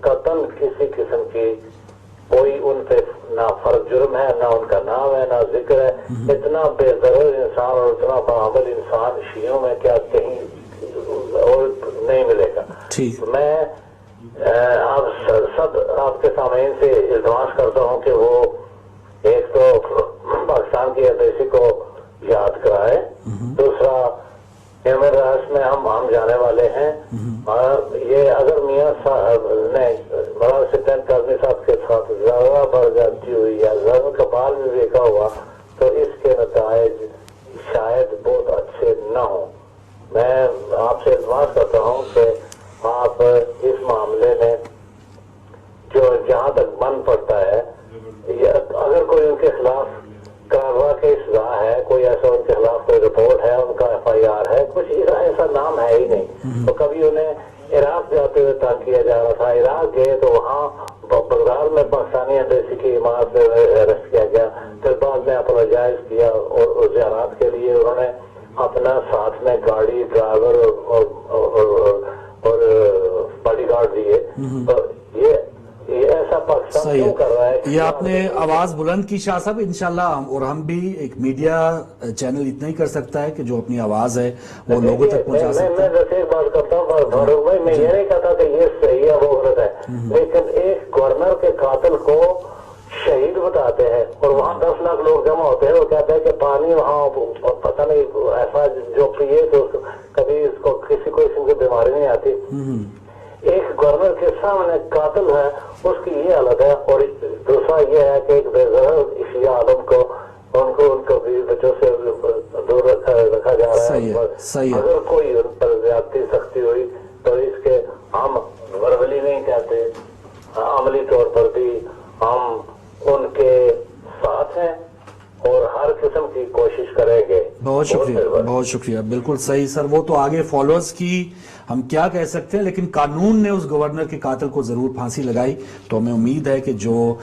قطعاً کسی قسم کی کوئی ان پہ نہ فرض جرم ہے، نہ ان کا نام ہے، نہ ذکر ہے. اتنا بے ضرر انسان اور اتنا باعمل انسان شیعوں میں کیا کہیں اور نہیں ملے گا. میں آپ سب آپ کے سامعین سے التماس کرتا ہوں کہ وہ ایک تو پاکستان کی ایمبیسی کو یاد کرائے، دوسرا ایمرس میں ہم جانے والے ہیں. یہ اگر میاں صاحب نے مولانا سپطین کاظمی صاحب کے ساتھ زیادہ بڑھ جاتی ہوئی یا زیادہ کمال بھی دیکھا ہوا تو اس کے نتائج شاید بہت اچھے نہ ہوں. میں آپ سے التماس کرتا ہوں کہ آپ اس معاملے میں جو جہاں تک بن پڑتا ہے، اگر کوئی ان کے خلاف کارروائی کی سزا ہے، کوئی ایسا ان کے خلاف کوئی رپورٹ ہے، ان کا FIR ہے، کچھ ایسا نام ہے ہی نہیں. تو کبھی انہیں عراق جاتے ہوئے تنگ کیا جا رہا تھا، عراق گئے تو وہاں بغداد میں پاکستانی ایمبیسی کی عمارت میں اریسٹ کیا گیا. پھر بعد میں اپولوجائز کیا اور زیارات کے لیے انہوں نے اپنا ساتھ میں گاڑی، ڈرائیور اور باڈی گارڈ دیے. تو یہ ایسا پاکستان کیوں کر رہا ہے؟ یہ آپ نے آواز بلند کی شاہ صاحب. انشاءاللہ اور ہم بھی ایک میڈیا چینل اتنا ہی کر سکتا ہے کہ جو اپنی آواز ہے وہ لوگوں تک پہنچا سکتا ہے. میں ویسے ایک بات کرتا ہوں فاروق بھائی، میں یہ نہیں کہتا کہ یہ صحیح ہے وہ غلط ہے، لیکن ایک گورنر کے قاتل کو شہید بتاتے ہیں اور وہاں 10 لاکھ لوگ جمع ہوتے ہیں. وہ کہتے ہیں کہ پانی وہاں پتہ نہیں ایسا جو پیے تو کبھی اس کو کسی کو اس کی بیماری نہیں آتی. ایک گورنر کے سامنے قاتل ہے، اس کی یہ حالت ہے. اور دوسرا یہ ہے کہ ایک بے ضرر شیعہ عالم کو ان کو بھی بچوں سے دور رکھا جا رہا ہے. اگر کوئی ان پر زیادتی سختی ہوئی تو اس کے ہم وربلی نہیں کہتے، عملی طور پر بھی ہم ان کے ساتھ ہیں اور ہر قسم کی کوشش کریں گے. بہت شکریہ، بہت شکریہ. بالکل صحیح سر. وہ تو آگے فالوورز کی ہم کیا کہہ سکتے ہیں، لیکن قانون نے اس گورنر کے قاتل کو ضرور پھانسی لگائی. تو ہمیں امید ہے کہ جو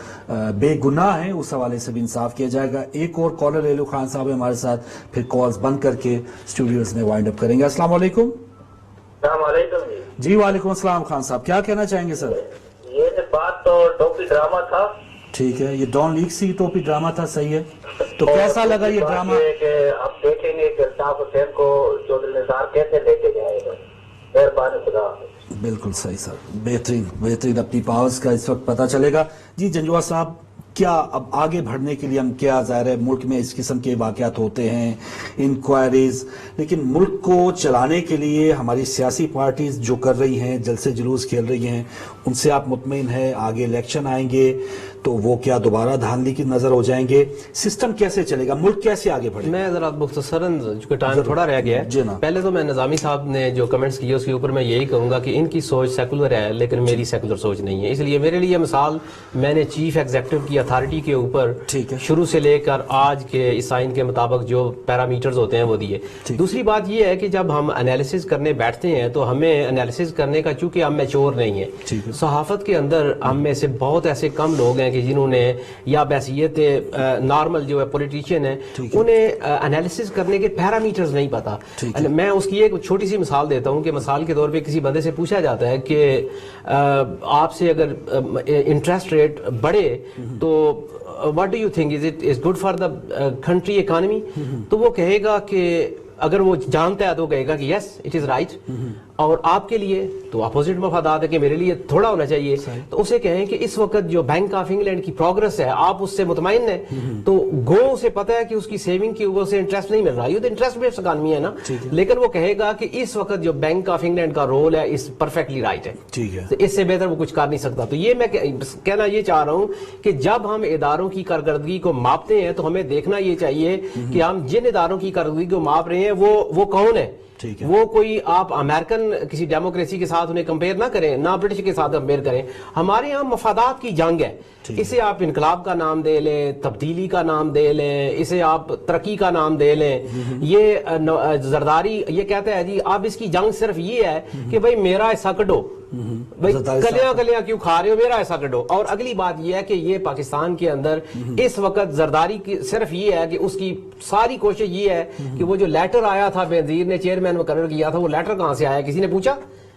بے گناہ ہیں اس حوالے سے بھی انصاف کیا جائے گا. ایک اور کالر لے لو خان صاحب ہمارے ساتھ، پھر کالز بند کر کے اسٹوڈیوز میں وائنڈ اپ کریں گے. السلام علیکم. السلام علیکم. جی وعلیکم السلام. خان صاحب کیا کہنا چاہیں گے سر؟ یہ بات تو ٹوپی ڈرامہ تھا. ٹھیک ہے، یہ ڈان لیگ سی ٹوپی ڈرامہ تھا. صحیح ہے. تو کیسا لگا یہ ڈرامہ؟ اب دیکھیں گے کہ الطاف حسین کو چودھری نثار کیسے لے کے جائے گا. مہربانی خدا. بالکل صحیح سر. بہترین بہترین. اپنی پاورز کا اس وقت پتہ چلے گا. جی جنجوا صاحب، کیا اب آگے بڑھنے کے لیے ہم کیا، ظاہر ہے ملک میں اس قسم کے واقعات ہوتے ہیں، انکوائریز، لیکن ملک کو چلانے کے لیے ہماری سیاسی پارٹیز جو کر رہی ہیں، جلسے جلوس کھیل رہی ہیں، ان سے آپ مطمئن ہیں آگے الیکشن آئیں گے تو وہ کیا دوبارہ دھاندلی کی نظر ہو جائیں گے؟ سسٹم کیسے چلے گا؟ ملک کیسے آگے بڑھے گا؟ میں ذرا مختصراً چونکہ ٹائم تھوڑا رہ گیا ہے، پہلے تو میں نظامی صاحب نے جو کمنٹس کیے اس کے اوپر میں یہی کہوں گا کہ ان کی سوچ سیکولر ہے لیکن میری سیکولر سوچ نہیں ہے. اس لیے میرے لیے مثال میں نے چیف ایگزیکٹو کی اتھارٹی کے اوپر شروع سے لے کر آج کے اس آئین کے مطابق جو پیرامیٹرز ہوتے ہیں وہ دیے. دوسری بات یہ ہے کہ جب ہم انالیسز کرنے بیٹھتے ہیں تو ہمیں انالیسز کرنے کا چونکہ ہم میچور نہیں ہیں. صحافت کے اندر ہم میں سے بہت ایسے کم لوگ ہیں کہ جنہوں نے یا بحثیت نارمل جو ہے پولیٹیشین ہے انہیں انالیسز کرنے کے پیرامیٹرز نہیں پتا. میں اس کی ایک چھوٹی سی مثال دیتا ہوں کہ مثال کے طور پہ کسی بندے سے پوچھا جاتا ہے کہ آپ سے اگر انٹرسٹ ریٹ بڑھے تو what do you think, is good for the country economy؟ تو وہ کہے گا کہ اگر وہ جانتا ہے تو کہے گا کہ یس اٹ از رائٹ، اور آپ کے لیے تو اپوزٹ مفادات ہے کہ میرے لیے تھوڑا ہونا چاہیے. تو اسے کہیں کہ اس وقت جو بینک آف انگلینڈ کی پروگرس ہے آپ اس سے مطمئن ہیں، تو گو اسے پتا ہے کہ اس کی سیونگ کی اوپر سے انٹرسٹ نہیں مل رہا. یہ تو انٹرسٹ بیسڈ اکانومی ہے نا، لیکن وہ کہے گا کہ اس وقت جو بینک آف انگلینڈ کا رول ہے اس پرفیکٹلی رائٹ ہے، تو اس سے بہتر وہ کچھ کر نہیں سکتا. تو یہ میں کہنا یہ چاہ رہا ہوں کہ جب ہم اداروں کی کارکردگی کو ماپتے ہیں تو ہمیں دیکھنا یہ چاہیے کہ ہم جن اداروں کی کارکردگی کو ماپ رہے ہیں وہ کون ہے. وہ کوئی آپ امریکن کسی ڈیموکریسی کے ساتھ انہیں کمپیئر نہ کریں، نہ برٹش کے ساتھ کمپیئر کریں. ہمارے یہاں مفادات کی جنگ ہے. اسے آپ انقلاب کا نام دے لیں، تبدیلی کا نام دے لیں، اسے آپ ترقی کا نام دے لیں. یہ زرداری یہ کہتا ہے جی اب اس کی جنگ صرف یہ ہے کہ بھئی میرا حصہ کٹو، بھائی کلیاں کلیاں کیوں کھا رہے ہو, میرا ایسا کڈو. اور اگلی بات یہ ہے کہ یہ پاکستان کے اندر اس وقت زرداری کی صرف یہ ہے کہ اس کی ساری کوشش یہ ہے کہ وہ جو لیٹر آیا تھا بینظیر نے چیئرمین مقرر کیا تھا, وہ لیٹر کہاں سے آیا, کسی نے پوچھا؟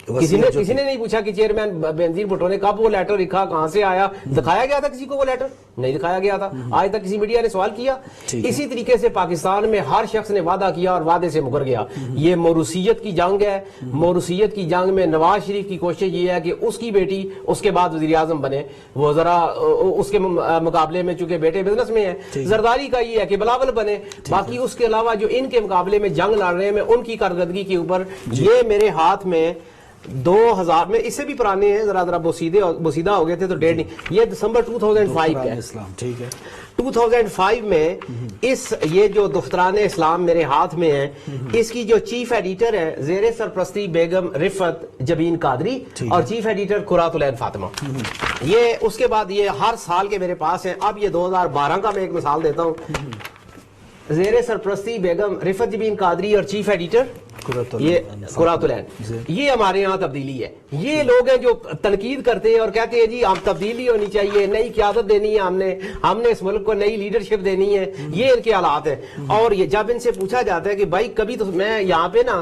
کسی نے نہیں پوچھا کہ چیئرمین بینظیر بھٹو نے کب وہ لیٹر لکھا, کہاں سے آیا, دکھایا گیا تھا کسی کو وہ لیٹر؟ نہیں دکھایا گیا تھا. آج تک کسی میڈیا نے سوال کیا؟ اسی طریقے سے پاکستان میں ہر شخص نے وعدہ کیا اور وعدے سے مکر گیا. یہ موروثیت کی جنگ ہے. موروثیت کی جنگ میں نواز شریف کی کوشش یہ ہے کہ اس کی بیٹی اس کے بعد وزیر اعظم بنے, وہ ذرا اس کے مقابلے میں چونکہ بیٹے بزنس میں ہیں. زرداری کا یہ ہے کہ بلاول بنے. باقی اس کے علاوہ جو ان کے مقابلے میں جنگ لڑ رہے ہیں, میں ان کی کارکردگی کے اوپر یہ میرے ہاتھ میں 2000 میں اس سے بھی پرانے ہیں, ذرا بوسیدہ ہو گئے تھے تو ڈیٹ نہیں, یہ دسمبر 2005 کا ہے. 2005 میں یہ جو دختران اسلام میرے ہاتھ میں ہے, اس کی جو چیف ایڈیٹر ہے زیر سرپرستی بیگم رفت جبین قادری اور چیف ایڈیٹر قرۃ العین فاطمہ. یہ اس کے بعد یہ ہر سال کے میرے پاس ہیں. اب یہ 2012 کا میں ایک مثال دیتا ہوں. زیر سرپرستی بیگم رفت جبین قادری اور چیف ایڈیٹر یہ قرۃ العین, یہ ہمارے یہاں تبدیلی ہے. یہ لوگ ہیں جو تنقید کرتے ہیں اور کہتے ہیں جی ہم تبدیلی ہونی چاہیے, نئی قیادت دینی ہے, ہم نے اس ملک کو نئی لیڈرشپ دینی ہے. یہ ان کے حالات ہیں. اور یہ جب ان سے پوچھا جاتا ہے کہ بھائی کبھی تو میں یہاں پہ نا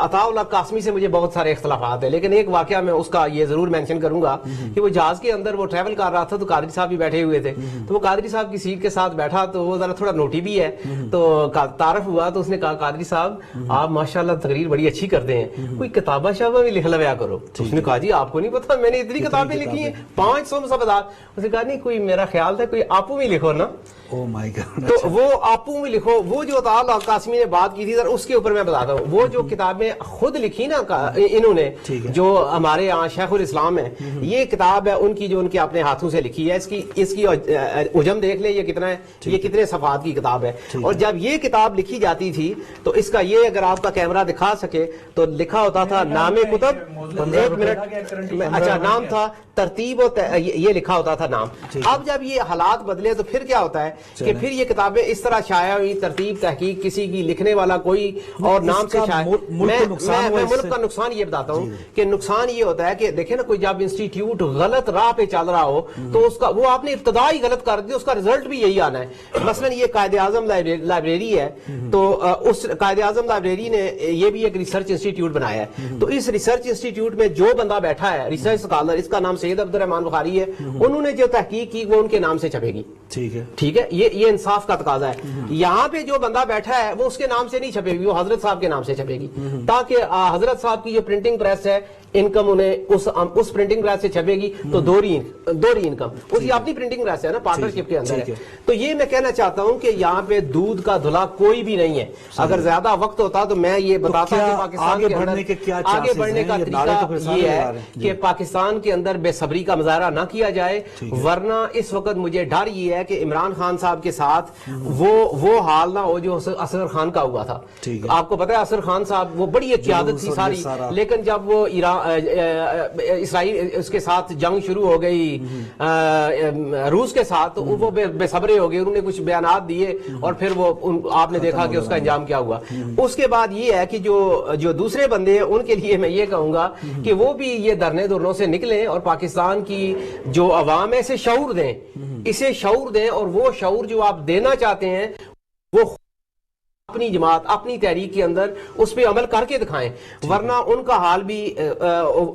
عطا اللہ قاسمی سے مجھے بہت سارے اختلافات ہیں, لیکن ایک واقعہ میں اس کا یہ ضرور مینشن کروں گا کہ وہ جہاز کے اندر وہ ٹریول کر رہا تھا تو قادری صاحب بھی بیٹھے ہوئے تھے, تو وہ قادری صاحب کی سیٹ کے ساتھ بیٹھا, تو وہ ذرا تھوڑا نوٹی بھی ہے, تو تعارف ہوا تو اس نے کہا قادری صاحب آپ ماشاءاللہ تقریر بڑی اچھی کرتے ہیں, کوئی کتابہ شابہ بھی لکھ لویا کرو. تو اس نے کہا جی آپ کو نہیں پتا میں نے اتنی کتابیں لکھی ہیں 500 مصابدات. اس نے کہا نہیں کوئی میرا خیال تھا کوئی آپو میں لکھو نا. تو وہ آپو میں لکھو. وہ جو عطا اللہ قاسمی نے بات کی تھی اس کے اوپر میں بتاتا ہوں. وہ جو کتابیں خود لکھی نا انہوں نے, جو ہمارے یہاں شیخ الاسلام ہے, یہ کتاب ہے ان کی جو ان کے اپنے ہاتھوں سے لکھی ہے. اس کی عجم دیکھ لیں یہ کتنا ہے, یہ کتنے صفحات کی کتاب ہے. اور جب یہ کتاب لکھی جاتی تھی تو اس کا یہ اگر آپ کا کیمرہ دکھا سکے تو لکھا ہوتا تھا نام کتب, 1 منٹ, اچھا نام تھا ترتیب, یہ لکھا ہوتا تھا نام. اب جب یہ حالات بدلے تو پھر کیا ہوتا ہے کہ پھر یہ کتابیں اس طرح شائع ہوئی, ترتیب تحقیق کسی کی لکھنے والا کوئی اور نام سے شائع. میں ملک کا نقصان یہ بتاتا ہوں کہ نقصان یہ ہوتا ہے کہ دیکھیں نا کوئی جب انسٹیٹیوٹ غلط راہ پہ چل رہا ہو تو اس کا وہ آپ نے ابتدائی غلط کر دی, اس کا رزلٹ بھی یہی آنا ہے. مثلا یہ قائد اعظم لائبریری ہے, تو اس قائد اعظم لائبریری نے یہ بھی ایک ریسرچ انسٹیٹیوٹ بنایا ہے. تو اس ریسرچ انسٹیٹیوٹ میں جو بندہ بیٹھا ہے ریسرچ اسکالر, اس کا نام سید عبد الرحمان بخاری ہے, انہوں نے جو تحقیق کی وہ ان کے نام سے چھپے گی. ٹھیک ہے, یہ انصاف کا تقاضا ہے. یہاں پہ جو بندہ بیٹھا ہے وہ اس کے نام سے نہیں چھپے گی, وہ حضرت صاحب کے نام سے چھپے گی, تاکہ حضرت صاحب کی جو پرنٹنگ پریس ہے انکم انہیں اس پرنٹنگ پریس سے چھپے گی تو دوری انکم, اس کی اپنی پرنٹنگ پریس ہے نا, پارٹنرشپ کے اندر ہے. تو یہ میں کہنا چاہتا ہوں کہ یہاں پہ دودھ کا دھلا کوئی بھی نہیں ہے. اگر زیادہ وقت ہوتا تو میں یہ بتاتا کہ پاکستان کے اندر آگے بڑھنے کا طریقہ یہ ہے کہ پاکستان کے اندر بے صبری کا مظاہرہ نہ کیا جائے, ورنہ اس وقت مجھے ڈر یہ ہے کہ عمران خان صاحب کے ساتھ وہ حال نہ ہو جو اصغر خان کا ہوا تھا. آپ کو پتا ہے اصغر خان صاحب وہ بڑی ایک قیادت تھی ساری, لیکن جب وہ اسرائیل اس کے ساتھ جنگ شروع ہو گئی روس کے ساتھ, تو وہ بے صبرے ہو گئے, انہوں نے کچھ بیانات دیے اور پھر وہ آپ نے دیکھا کہ اس کا انجام کیا ہوا. اس کے بعد یہ ہے کہ جو دوسرے بندے ہیں ان کے لیے میں یہ کہوں گا کہ وہ بھی یہ دھرنے دھرنوں سے نکلیں اور پاکستان کی جو عوام ہے اسے شعور دیں, اور وہ شعور جو آپ دینا چاہتے ہیں وہ اپنی جماعت اپنی تحریک کے اندر اس پہ عمل کر کے دکھائیں, ورنہ ان کا حال بھی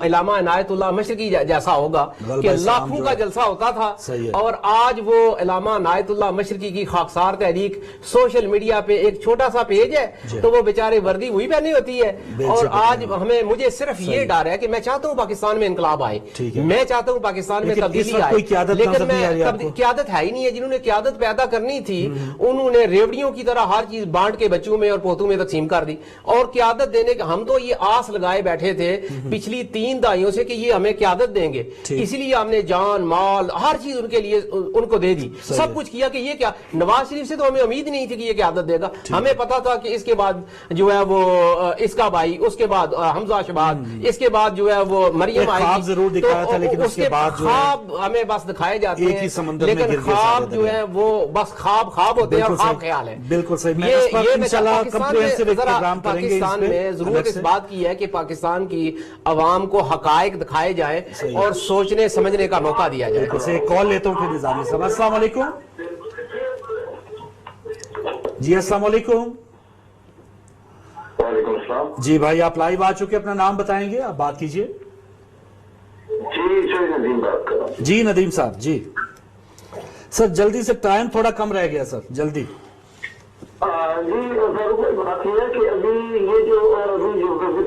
علامہ عنایت اللہ مشرقی جیسا ہوگا کہ لاکھوں کا جلسہ ہوتا تھا, اور آج وہ علامہ عنایت اللہ مشرقی کی خاکسار تحریک سوشل میڈیا پہ ایک چھوٹا سا پیج ہے, تو وہ بیچارے وردی وہی پہنی ہوتی ہے. اور آج مجھے صرف یہ ڈر ہے کہ میں چاہتا ہوں پاکستان میں انقلاب آئے, میں چاہتا ہوں پاکستان میں تبدیلی آئے, لیکن قیادت ہے ہی نہیں ہے. جنہوں نے قیادت پیدا کرنی تھی انہوں نے ریوڑیوں کی طرح ہر چیز بانٹ کے بچوں میں اور پوتوں میں تقسیم کر دی, اور قیادت دینے کا ہم تو یہ آس لگائے بیٹھے تھے پچھلی 3 دہائیوں سے کہ یہ ہمیں قیادت دیں گے, اسی لیے ہم نے جان مال ہر چیز ان کے لیے ان کو دے دی, سب کچھ کیا کہ یہ کیا. نواز شریف سے تو ہمیں امید نہیں تھی کہ یہ قیادت دے گا, ہمیں پتا تھا کہ اس کے بعد جو ہے وہ اس کا بھائی, اس کے بعد حمزہ شہباز, اس کے بعد جو ہے وہ مریم آئے گی, تو اس کے خواب ہمیں بس دکھائے جاتے ہیں, لیکن خواب جو ہے وہ بس خواب ہوتے ہیں اور خواب خیال ہے. بالکل صحیح. انشاءاللہ comprehensive ایک پروگرام کریں گے اس پاکستان پہ میں ضرورت اس بات کی ہے کہ پاکستان کی عوام کو حقائق دکھائے جائیں اور سوچنے سمجھنے کا موقع دیا جائے. ایک کال لیتا ہوں پھر نظامی صاحب. السلام علیکم. جی السلام علیکم. وعلیکم السلام. جی بھائی آپ لائیو آ چکے, اپنا نام بتائیں گے, آپ بات کیجئے. جی ندیم بات کر رہا ہوں. جی ندیم صاحب. جی سر جلدی سے, ٹائم تھوڑا کم رہ گیا سر, جلدی. جی فاروق بھائی بات یہ ہے کہ ابھی یہ جو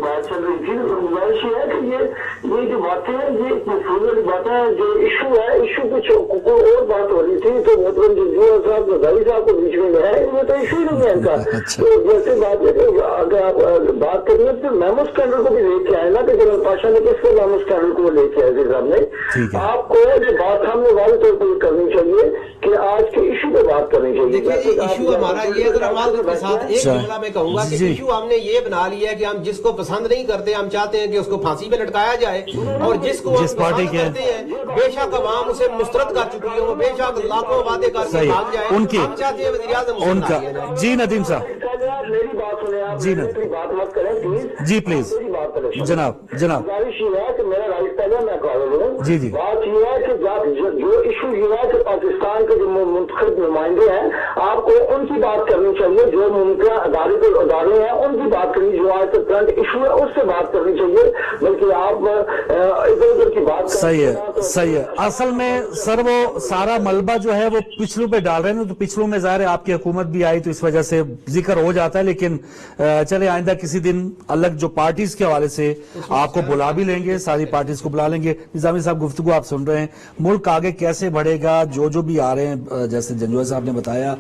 بات چل رہی تھی گزارش یہ ہے کہ یہ جو باتیں ہیں یہ محفوظ والی باتیں ہیں. جو ایشو ہے, ایشو کچھ کوئی اور بات ہو رہی تھی تو مطلب جو صاحب نظاری صاحب کو بیچ میں ہے, یہ تو ایشو ہی نہیں ہے ان کا. تو جیسے بات ہے کہ اگر آپ بات کریں گے تو میمو اسکینڈل کو بھی لے کے آئے نا, کہ جنرل پاشا نے کس کے میمو اسکینڈل کو لے کے آئے وزیر صاحب نے. آپ کو یہ بات سامنے واضح طور پر کرنی چاہیے کہ آج کے ایشو پہ بات کرنی چاہیے. دیکھیے ایشو ہمارا یہ کے ساتھ ایک جملہ میں کہوں گا کہ ایشو ہم نے یہ بنا لیا ہے کہ ہم جس کو پسند نہیں کرتے ہم چاہتے ہیں کہ اس کو پھانسی پہ لٹکایا جائے, اور جس کو ہم پسند کرتے ہیں بے شک عوام اسے مسترد کر چکی ہو, بے شک لاکھوں وعدے کر کے بھاگ جائے, ہم چاہتے ہیں وزیر اعظم ان کا. جی ندیم صاحب. میری بات سنیں آپ, جی بات مت کریں پلیز. جی پلیز جناب. گزارش یہ ہے کہ میرا رائٹ پہلے میں کہہ رہا ہوں. جی جی. بات یہ ہے کہ جو ایشو یہ ہے کہ پاکستان کے جو منتخب نمائندے ہیں آپ کو ان کی بات کرنی چاہیے, جو ممکن ادارے ہیں ان کی بات کرنی, جو آج تک کرنٹ ایشو ہے اس سے بات کرنی چاہیے, بلکہ آپ ادھر ادھر کی بات صحیح ہے. صحیح ہے. اصل میں سر وہ سارا ملبہ جو ہے وہ پچھلوں پہ ڈال رہے ہیں, تو پچھلوں میں ظاہر ہے آپ کی حکومت بھی آئی تو اس وجہ سے ذکر ہو جاتا ہے, لیکن چلے آئندہ کسی دن الگ جو پارٹیز کے حوالے سے آپ کو بلا بھی لیں گے, ساری پارٹیز کو بلا لیں گے. نظامی صاحب گفتگو آپ سن رہے ہیں, ملک آگے کیسے بڑھے گا, جو بھی آ رہے ہیں جیسے جنجوعہ صاحب نے بتایا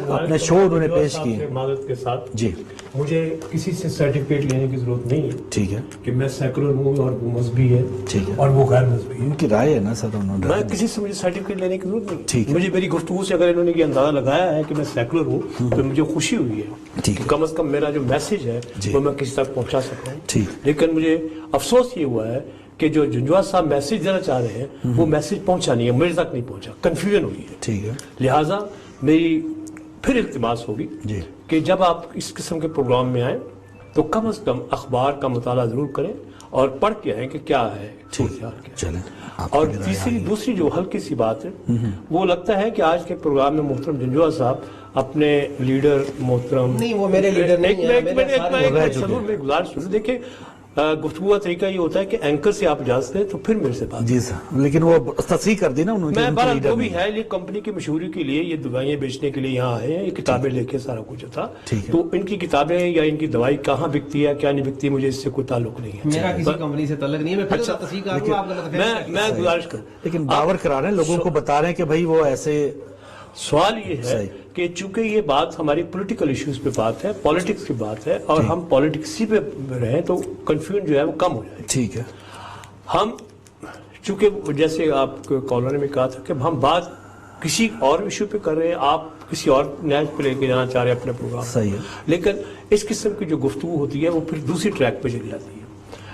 اپنے شو انہوں نے پیش کیے. معذرت کے ساتھ جی مجھے کسی سے سرٹیفکیٹ لینے کی ضرورت نہیں ہے. ٹھیک ہے کہ میں سیکولر ہوں اور وہ مذہبی ہے, ٹھیک ہے, اور وہ غیر مذہبی ہے. ان کی رائے ہے نا سر, میں کسی سے مجھے سرٹیفکیٹ لینے کی ضرورت نہیں. ٹھیک ہے. مجھے میری گفتگو سے اگر انہوں نے یہ اندازہ لگایا ہے کہ میں سیکولر ہوں تو مجھے خوشی ہوئی ہے, کم از کم میرا جو میسج ہے وہ میں کسی تک پہنچا سکتا ہوں. لیکن مجھے افسوس یہ ہوا ہے کہ جو جنجوعہ صاحب میسج دینا چاہ رہے ہیں وہ میسج پہنچا نہیں ہے, میرے تک نہیں پہنچا, کنفیوژن ہوئی ہے. ٹھیک ہے. لہٰذا میری پھر التماس ہوگی کہ جب آپ اس قسم کے پروگرام میں آئیں تو کم از کم اخبار کا مطالعہ ضرور کریں اور پڑھ کے آئیں کہ کیا ہے. اور دوسری جو ہلکی سی بات ہے وہ لگتا ہے کہ آج کے پروگرام میں محترم جنجوعہ صاحب اپنے لیڈر محترم نہیں, وہ میرے لیڈر نہیں ہیں. گزارش سنو, دیکھیں گفتگو کا طریقہ یہ ہوتا ہے کہ اینکر سے آپ اجازت دیں تو پھر میرے سے بات. جی سر, لیکن وہ تصحیح کر دی نا انہوں نے. میں جو بھی ہے یہ کمپنی کی مشہوری کے لیے, یہ دوائیں بیچنے کے لیے یہاں آئے ہیں, یہ کتابیں لے کے سارا کچھ تھا. تو ان کی کتابیں یا ان کی دوائی کہاں بکتی ہے کیا نہیں بکتی مجھے اس سے کوئی تعلق نہیں ہے. میرا کسی کمپنی سے تعلق نہیں ہے. میں گزارش کروں, لیکن باور کرا رہے ہیں لوگوں کو, بتا رہے ہیں کہ بھائی وہ ایسے. سوال یہ ہے کہ چونکہ یہ بات ہماری پولیٹیکل ایشوز پہ بات ہے, پالیٹکس کی بات ہے, اور ہم پالیٹکس پہ رہیں تو کنفیوژن جو ہے وہ کم ہو جائے. ٹھیک ہے. ہم چونکہ جیسے آپ کالر نے کہا تھا کہ ہم بات کسی اور ایشو پہ کر رہے ہیں, آپ کسی اور نیز پہ لے کے جانا چاہ رہے ہیں اپنے پروگرام. صحیح ہے. لیکن اس قسم کی جو گفتگو ہوتی ہے وہ پھر دوسری ٹریک پہ چلی جاتی ہے.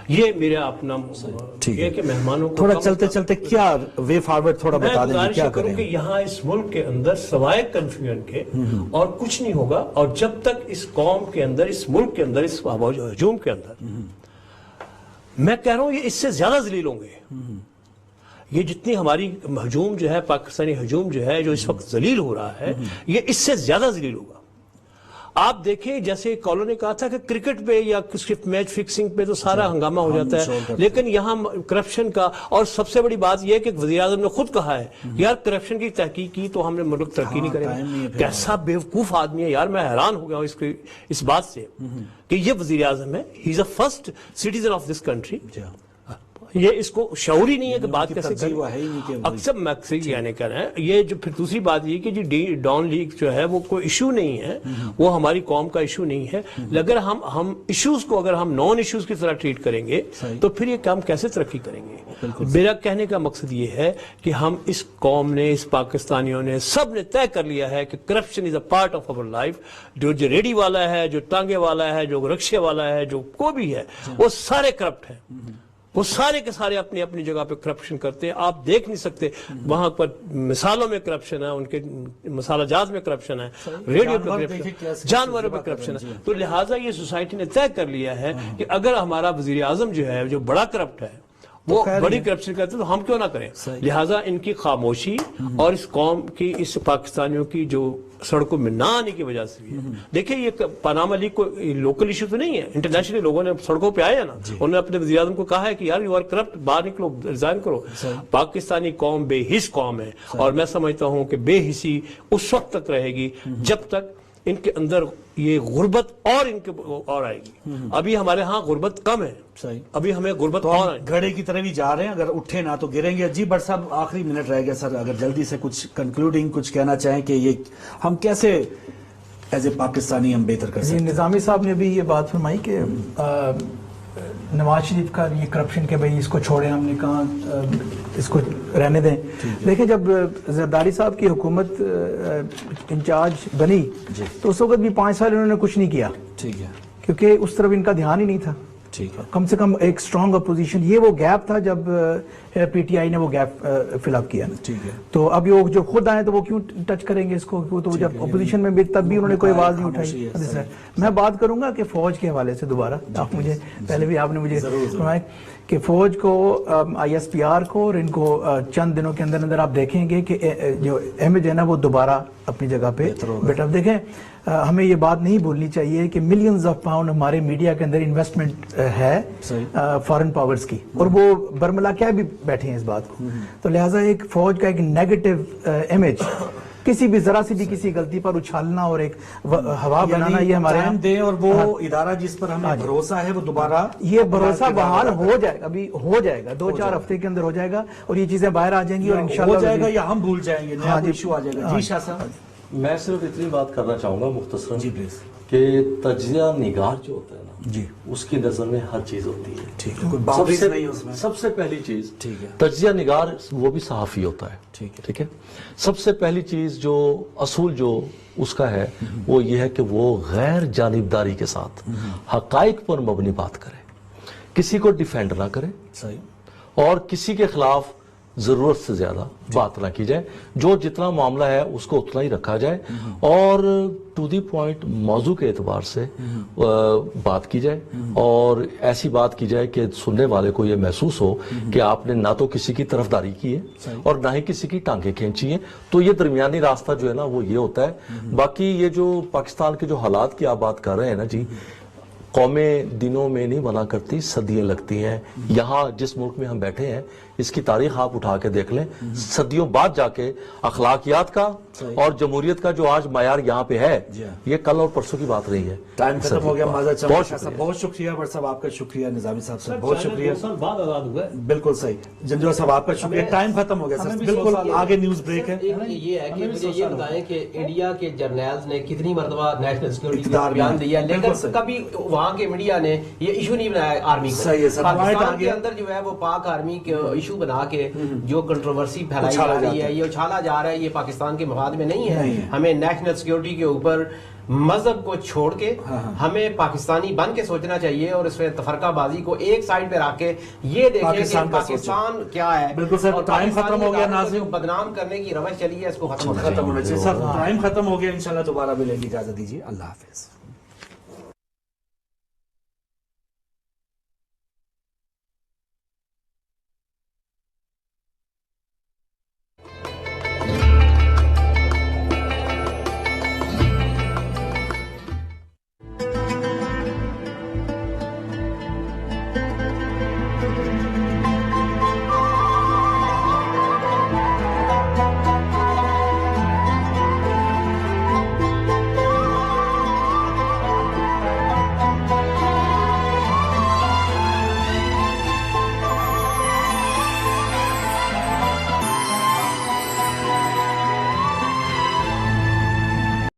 یہ میرا اپنا یہ کہ مہمانوں کو تھوڑا چلتے چلتے کیا وے فارورڈ تھوڑا بتا دیں کہ کیا کریں. کہ یہاں اس ملک کے اندر سوائے کنفیوژن کے اور کچھ نہیں ہوگا, اور جب تک اس قوم کے اندر, اس ملک کے اندر, اس ہجوم کے اندر, میں کہہ رہا ہوں یہ اس سے زیادہ ذلیل ہوں گے. یہ جتنی ہماری ہجوم جو ہے, پاکستانی ہجوم جو ہے جو اس وقت ذلیل ہو رہا ہے, یہ اس سے زیادہ ذلیل ہوگا. آپ دیکھیں جیسے کالو نے کہا تھا کہ کرکٹ پہ یا میچ فکسنگ پہ تو سارا ہنگامہ ہو جاتا ہے, لیکن یہاں کرپشن کا, اور سب سے بڑی بات یہ ہے کہ وزیر اعظم نے خود کہا ہے یار کرپشن کی تحقیق کی تو ہم نے ملک ترقی نہیں کرے گا. کیسا بیوقوف آدمی ہے یار, میں حیران ہو گیا اس بات سے کہ یہ وزیر اعظم ہے, he is a first citizen of this country. یہ اس کو شعور ہی نہیں ہے کہ بات کیسے کریں. اکثر میں یعنی کہہ رہے ہیں یہ جو پھر دوسری بات یہ کہ جی ڈان لیگ جو ہے وہ کوئی ایشو نہیں ہے, وہ ہماری قوم کا ایشو نہیں ہے. اگر ہم ایشوز کو اگر ہم نان ایشوز کی طرح ٹریٹ کریں گے تو پھر یہ کام کیسے ترقی کریں گے. میرا کہنے کا مقصد یہ ہے کہ ہم اس قوم نے, اس پاکستانیوں نے, سب نے طے کر لیا ہے کہ corruption is a part of over life. جو ریڈی والا ہے, جو ٹانگے والا ہے, جو رکشے والا ہے, جو کوئی بھی ہے, وہ سارے کرپٹ ہیں. وہ سارے کے سارے اپنی اپنی جگہ پہ کرپشن کرتے ہیں. آپ دیکھ نہیں سکتے وہاں پر مثالوں میں کرپشن ہے, ان کے مسالہ جات میں کرپشن ہے, ریڈیو پہ کرپشن, جانوروں پہ کرپشن ہے. تو لہٰذا یہ سوسائٹی نے طے کر لیا ہے کہ اگر ہمارا وزیر اعظم جو ہے جو بڑا کرپٹ ہے وہ بڑی کرپشن کرتے ہیں تو ہم کیوں نہ کریں. لہٰذا ان کی خاموشی اور اس قوم کی, اس پاکستانیوں کی جو سڑکوں میں نہ آنے کی وجہ سے بھی ہے. دیکھیں یہ پاناما لیک کو لوکل ایشو تو نہیں ہے, انٹرنیشنلی لوگوں نے سڑکوں پہ آئے ہیں نا, انہوں نے اپنے وزیر اعظم کو کہا ہے کہ یار یو آر کرپٹ, باہر نکلو, ریزائن کرو. پاکستانی قوم بے حس قوم ہے, اور میں سمجھتا ہوں کہ بے حسی اس وقت تک رہے گی جب تک ان کے اندر یہ غربت اور ان کے اور آئے گی. ابھی ہمارے ہاں غربت کم ہے, ابھی ہمیں غربت اور آئے. گھڑے کی طرف ہی جا رہے ہیں, اگر اٹھے نہ تو گریں گے. جی بٹ صاحب آخری منٹ رہ گیا سر, اگر جلدی سے کچھ کنکلوڈنگ کچھ کہنا چاہیں کہ یہ ہم کیسے ایز اے پاکستانی ہم بہتر کر سکتے ہیں. نظامی صاحب نے بھی یہ بات فرمائی کہ نواز شریف کا یہ کرپشن کہ بھئی اس کو چھوڑیں, ہم نے کہا اس کو رہنے دیں. دیکھیں جب زرداری صاحب کی حکومت انچارج بنی تو اس وقت بھی 5 سال انہوں نے کچھ نہیں کیا, ٹھیک ہے, کیونکہ اس طرف ان کا دھیان ہی نہیں تھا. کم سے کم ایک اسٹرانگ اپوزیشن, یہ وہ گیپ تھا جب پی ٹی آئی نے وہ گیپ فل اپ کیا. تو اب یہ جو خود آئے تو وہ کیوں ٹچ کریں گے اس کو, تو جب اپوزیشن میں بھی تب بھی انہوں نے کوئی آواز نہیں اٹھائی. میں بات کروں گا کہ فوج کے حوالے سے دوبارہ, آپ مجھے پہلے بھی آپ نے مجھے سنایا کہ فوج کو, آئی ایس پی آر کو اور ان کو چند دنوں کے اندر اندر آپ دیکھیں گے کہ جو امیج ہے نا وہ دوبارہ اپنی جگہ پہ بیٹا. دیکھیں ہمیں یہ بات نہیں بھولنی چاہیے کہ ملینز آف پاؤنڈ ہمارے میڈیا کے اندر انویسٹمنٹ ہے فارن پاورز کی, اور وہ برملا کیا بھی بیٹھے ہیں اس بات کو. تو لہٰذا ایک فوج کا ایک نیگیٹو امیج کسی بھی ذرا سی بھی کسی غلطی پر اچھالنا اور ایک ہوا بنانا, یہ ہمارے ٹائم دیں, اور وہ ادارہ جس پر ہمیں بھروسہ ہے وہ دوبارہ, یہ بھروسہ بحال ہو جائے گا, ابھی ہو جائے گا, 2-4 ہفتے کے اندر ہو جائے گا, اور یہ چیزیں باہر آ جائیں گی اور انشاءاللہ ہو جائے گا یا ہم بھول جائیں گے, نیا ایشو آ جائے گا. جی شاہ صاحب, میں صرف اتنی بات کرنا چاہوں گا مختصراً جی پلیز, کہ تجزیہ نگار جو ہوتا ہے نا جی اس کی نظر میں ہر چیز ہوتی ہے. ٹھیک ہے, کوئی باؤنڈریز نہیں ہے اس میں. سب سے پہلی چیز, ٹھیک ہے, تجزیہ نگار وہ بھی صحافی ہوتا ہے. ٹھیک ہے, سب سے پہلی چیز جو اصول جو اس کا ہے وہ یہ ہے کہ وہ غیر جانبداری کے ساتھ حقائق پر مبنی بات کرے, کسی کو ڈیفینڈ نہ کرے, اور کسی کے خلاف ضرورت سے زیادہ بات نہ کی جائے. جو جتنا معاملہ ہے اس کو اتنا ہی رکھا جائے, اور ٹو دی پوائنٹ موضوع کے اعتبار سے بات کی جائے, اور ایسی بات کی جائے کہ سننے والے کو یہ محسوس ہو کہ آپ نے نہ تو کسی کی طرفداری کی ہے اور نہ ہی کسی کی ٹانگیں کھینچی ہیں. تو یہ درمیانی راستہ جو ہے نا وہ یہ ہوتا ہے. باقی یہ جو پاکستان کے جو حالات کی آپ بات کر رہے ہیں نا جی, قومیں دنوں میں نہیں بنا کرتی, صدیاں لگتی ہیں. یہاں جس ملک میں ہم بیٹھے ہیں اس کی تاریخ آپ اٹھا کے دیکھ لیں, صدیوں بعد جا کے اخلاقیات کا اور جمہوریت کا جو آج معیار یہاں پہ ہے یہ کل اور پرسوں کی بات رہی ہے. ٹائم ختم ہو گیا, بہت شکریہ بٹ صاحب آپ کا, شکریہ نظامی صاحب سے بہت شکریہ. بعد آزاد ہوا ہے, بالکل صحیح. جنجوہ صاحب آپ کا شکریہ. ٹائم ختم ہو گیا سر, بالکل آگے نیوز بریک ہے. یہ ہے کہ مجھے یہ بتائیں کہ انڈیا کے جرنیلز نے کتنی مرتبہ نیشنل سیکورٹی کا بیان دیا, لیکن کبھی وہاں کے میڈیا نے یہ ایشو نہیں بنایا آرمی کو. پاکستان کے اندر جو ہے وہ پاک آرمی کے ایشو بنا کے جو کنٹروورسی پھیلائی جا رہی ہے, یہ اچھالا جا رہا ہے, یہ پاکستان کے مفاد میں نہیں ہے. ہمیں نیشنل سیکورٹی کے اوپر مذہب کو چھوڑ کے ہمیں پاکستانی بن کے سوچنا چاہیے, اور اس میں تفرقہ بازی کو ایک سائیڈ پہ رکھ کے یہ دیکھیں کہ پاکستان کیا ہے. بالکل سر, ٹائم ختم ہو گیا. ناظرین, بدنام کرنے کی روش چلی ہے, اس کو ختم ہونا چاہیے. سر ٹائم ختم ہو گیا, انشاءاللہ دوبارہ ملیں گے, اجازت دیجیے, اللہ حافظ.